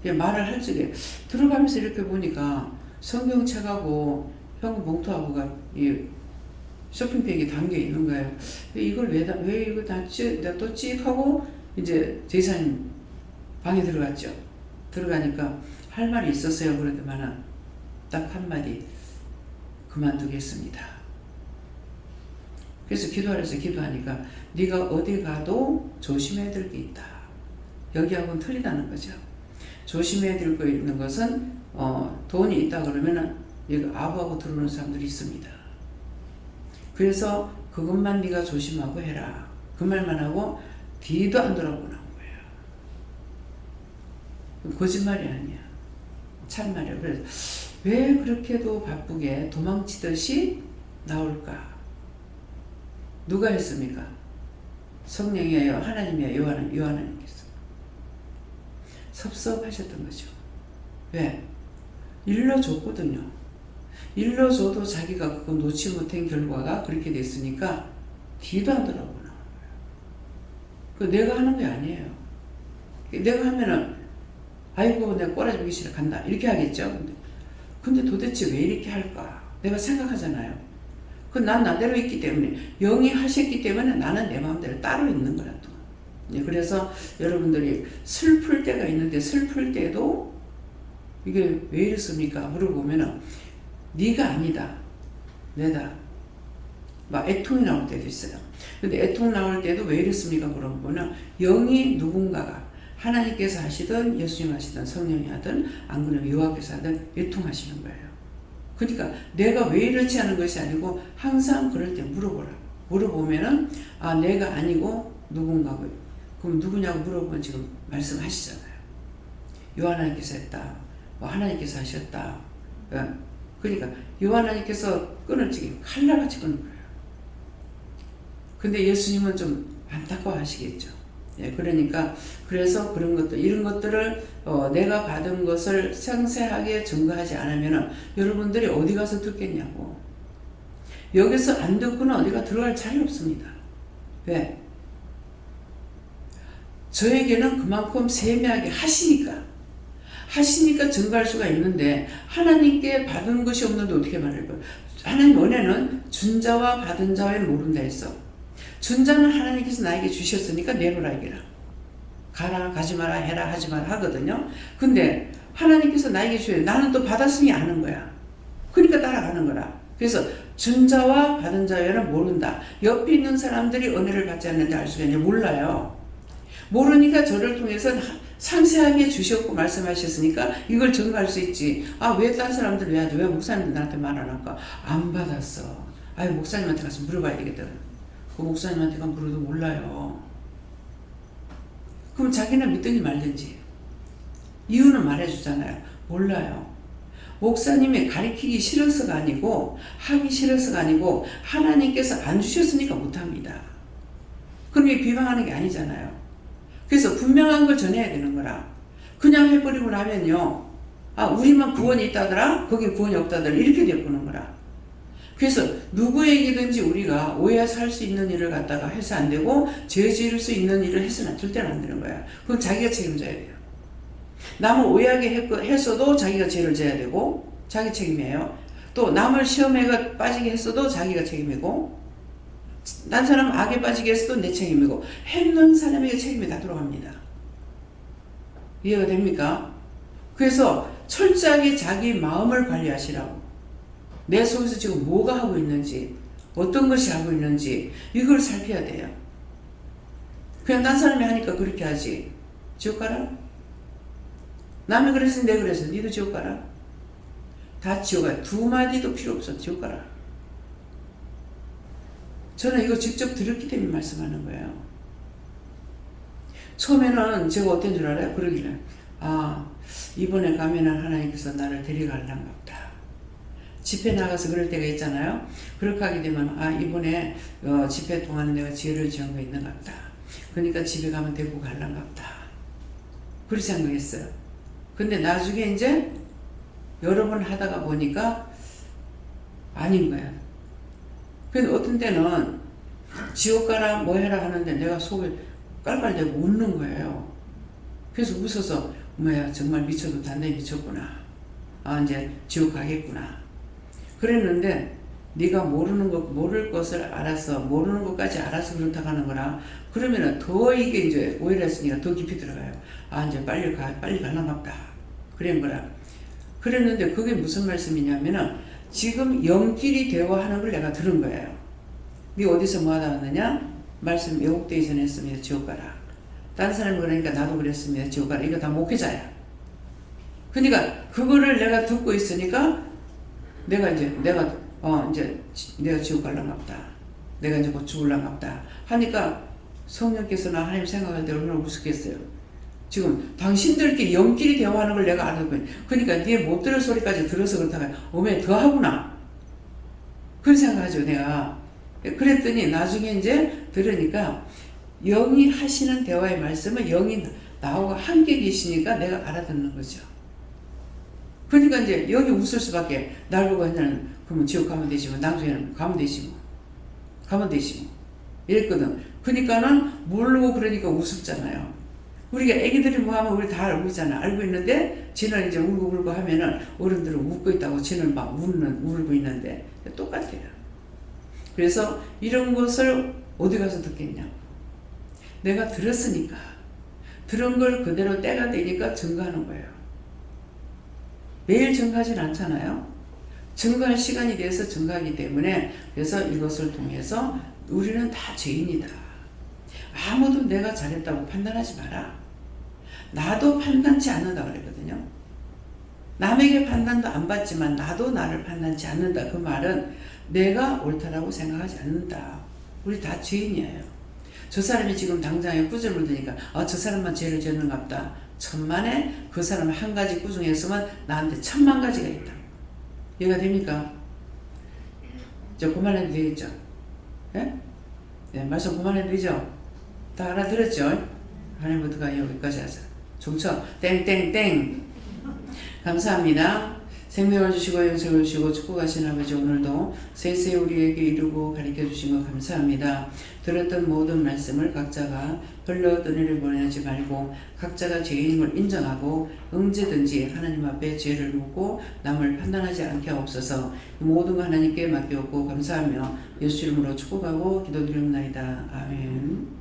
S1: 예, 말을 할 적에 들어가면서 이렇게 보니까 성경책하고 현금 봉투하고가 이 쇼핑백에 담겨 있는 거예요. 이걸 왜 이거 내가 또 찍 하고 이제 제이사님 방에 들어갔죠. 들어가니까 할 말이 있었어요. 그러더만은 딱 한마디 그만두겠습니다. 그래서 기도하니까 네가 어디 가도 조심해야 될 게 있다. 여기하고는 틀리다는 거죠. 조심해야 될 거 있는 것은 돈이 있다 그러면은 여기 아부하고 들어오는 사람들이 있습니다. 그래서 그것만 네가 조심하고 해라. 그 말만 하고 뒤도 안 돌아보고 나온 거예요. 거짓말이 아니야. 참말이야. 그래서 왜 그렇게도 바쁘게 도망치듯이 나올까? 누가 했습니까? 성령이에요? 하나님이에요? 요하나님께서. 섭섭하셨던 거죠. 왜? 일러줬거든요. 일러줘도 자기가 그거 놓지 못한 결과가 그렇게 됐으니까 뒤도 안 돌아보는 거예요. 그 내가 하는 게 아니에요. 내가 하면은 아이고 내가 꼬라지 보기 싫어 간다 이렇게 하겠죠. 근데 도대체 왜 이렇게 할까? 내가 생각하잖아요. 그 난 나대로 있기 때문에 영이 하셨기 때문에 나는 내 마음대로 따로 있는 거라 또. 그래서 여러분들이 슬플 때가 있는데 슬플 때도 이게 왜 이렇습니까? 물어보면은 네가 아니다. 내다. 막 애통이 나올 때도 있어요. 근데 애통 나올 때도 왜 이렇습니까? 물어보면 영이 누군가가 하나님께서 하시든 예수님 하시든 성령이 하든 안 그러면 여호와께서 하든 애통하시는 거예요. 그러니까 내가 왜 이렇지 하는 것이 아니고 항상 그럴 때 물어보라. 물어보면은 아 내가 아니고 누군가고 그럼 누구냐고 물어보면 지금 말씀하시잖아요. 요하나님께서 했다. 뭐 하나님께서 하셨다. 그러니까 요하나님께서 끈을 지금 칼날같이 끊는 거예요. 근데 예수님은 좀 안타까워 하시겠죠. 그러니까 그래서 그런 것들 이런 것들을 내가 받은 것을 상세하게 증거하지 않으면 여러분들이 어디 가서 듣겠냐고. 여기서 안 듣고는 어디가 들어갈 자리 없습니다. 왜? 저에게는 그만큼 세미하게 하시니까 증거할 수가 있는데 하나님께 받은 것이 없는데 어떻게 말할 거예요? 하나님 원에는 준 자와 받은 자와는 모른다 했어. 준 자는 하나님께서 나에게 주셨으니까 내놓으라 이게라. 가라 가지 마라 해라 하지 마라 하거든요. 근데 하나님께서 나에게 주셔 나는 또 받았으니 아는 거야. 그러니까 따라가는 거라. 그래서 준 자와 받은 자와는 모른다. 옆에 있는 사람들이 은혜를 받지 않는데 알 수가 있냐? 몰라요. 모르니까 저를 통해서 상세하게 주셨고 말씀하셨으니까 이걸 증거할 수 있지. 아, 왜 딴 사람들 왜 하지? 왜 목사님들 나한테 말 안 할까? 안 받았어. 아유, 목사님한테 가서 물어봐야 되겠다. 그 목사님한테 가서 물어도 몰라요. 그럼 자기는 믿든지 말든지. 이유는 말해주잖아요. 몰라요. 목사님이 가르치기 싫어서가 아니고 하기 싫어서가 아니고 하나님께서 안 주셨으니까 못합니다. 그럼 이 비방하는 게 아니잖아요. 그래서 분명한 걸 전해야 되는 거라. 그냥 해버리고 나면요. 아, 우리만 구원이 있다더라? 거기 구원이 없다더라? 이렇게 되어보는 거라. 그래서 누구에게든지 우리가 오해해서 할 수 있는 일을 갖다가 해서 안 되고 죄 지을 수 있는 일을 해서는 절대로 안 되는 거야. 그건 자기가 책임져야 돼요. 남을 오해하게 했어도 자기가 죄를 져야 되고 자기 책임이에요. 또 남을 시험에 빠지게 했어도 자기가 책임이고 난 사람 악에 빠지게 했어도 내 책임이고 했는 사람에게 책임이 다 들어갑니다. 이해가 됩니까? 그래서 철저하게 자기 마음을 관리하시라고. 내 속에서 지금 뭐가 하고 있는지 어떤 것이 하고 있는지 이걸 살펴야 돼요. 그냥 딴 사람이 하니까 그렇게 하지. 지옥 가라? 남이 그랬으니 내가 그래서 니도 지옥 가라? 다 지옥 가라. 두 마디도 필요 없어. 지옥 가라. 저는 이거 직접 들었기 때문에 말씀하는 거예요. 처음에는 제가 어떤 줄 알아요? 그러길래 아, 이번에 가면은 하나님께서 나를 데려가려나 보다. 집회 나가서 그럴 때가 있잖아요. 그렇게 하게 되면 아, 이번에 집회 동안 내가 죄를 지은 거 있는가 보다. 그러니까 집에 가면 데리고 가려나 보다. 그렇게 생각했어요. 근데 나중에 이제 여러 번 하다가 보니까 아닌 거야. 그래서 어떤 때는 지옥 가라 뭐 해라 하는데 내가 속에 깔깔대고 웃는 거예요. 그래서 웃어서 뭐야 정말 미쳐도 단단히 미쳤구나. 아 이제 지옥 가겠구나. 그랬는데 네가 모를 것을 알아서 모르는 것까지 알아서 그렇다고 하는 거라. 그러면은 더 이게 이제 오해를 했으니까 더 깊이 들어가요. 아 이제 빨리 가려나 보다. 그런 거라. 그랬는데 그게 무슨 말씀이냐면은 지금 영끼리 대화하는 걸 내가 들은 거예요. 네 어디서 뭐 하다 왔느냐? 말씀 외국되기 전에 했습니다. 지옥 가라. 다른 사람이 그러니까 나도 그랬습니다. 지옥 가라. 이거 다 목회자야. 그러니까 그거를 내가 듣고 있으니까 내가 지옥 가려나 보다. 내가 이제 곧 죽을려나 보다. 하니까 성령께서는 하나님 생각할 때 얼마나 무섭겠어요. 지금 당신들끼리 영끼리 대화하는 걸 내가 알고 있거든. 그러니까 네 못 들을 소리까지 들어서 그렇다가 오면 더 하구나. 그런 생각하죠 내가. 그랬더니 나중에 이제 들으니까 영이 하시는 대화의 말씀은 영이 나하고 함께 계시니까 내가 알아듣는 거죠. 그러니까 이제 영이 웃을 수밖에. 날 보고 하냐는 그러면 지옥 가면 되지 뭐. 나중에는 가면 되지 뭐. 가면 되지 뭐. 이랬거든. 그러니까는 모르고 그러니까 우습잖아요. 우리가 애기들이 뭐 하면 우리 다 알고 있잖아. 알고 있는데 지는 이제 울고 하면은 어른들은 웃고 있다고 지는 막 울고 있는데 똑같아요. 그래서 이런 것을 어디 가서 듣겠냐. 내가 들었으니까. 들은 걸 그대로 때가 되니까 증거하는 거예요. 매일 증거하진 않잖아요. 증거할 시간이 돼서 증거하기 때문에 그래서 이것을 통해서 우리는 다 죄인이다. 아무도 내가 잘했다고 판단하지 마라. 나도 판단치 않는다 그랬거든요. 남에게 판단도 안 받지만 나도 나를 판단치 않는다. 그 말은 내가 옳다라고 생각하지 않는다. 우리 다 죄인이에요. 저 사람이 지금 당장에 꾸중을 드니까 저 사람만 죄를 지었는가 보다. 천만에 그 사람 한 가지 꾸중했으면 나한테 1000만 가지가 있다. 이해가 됩니까? 저 그만해도 되겠죠? 예? 네, 말씀 그만해도 되죠? 다 알아들었죠? 하나님부터가 여기까지 하자. 좋죠? 땡땡땡. 감사합니다. 생명을 주시고 영생을 주시고 축복하신 아버지, 오늘도 세세 우리에게 이루고 가르쳐 주신 것 감사합니다. 들었던 모든 말씀을 각자가 흘러 떠내려 보내지 말고 각자가 죄인인 걸 인정하고 언제든지 하나님 앞에 죄를 묻고 남을 판단하지 않게 하옵소서. 모든 거 하나님께 맡겼고 감사하며 예수 이름으로 축복하고 기도드립니다. 아멘.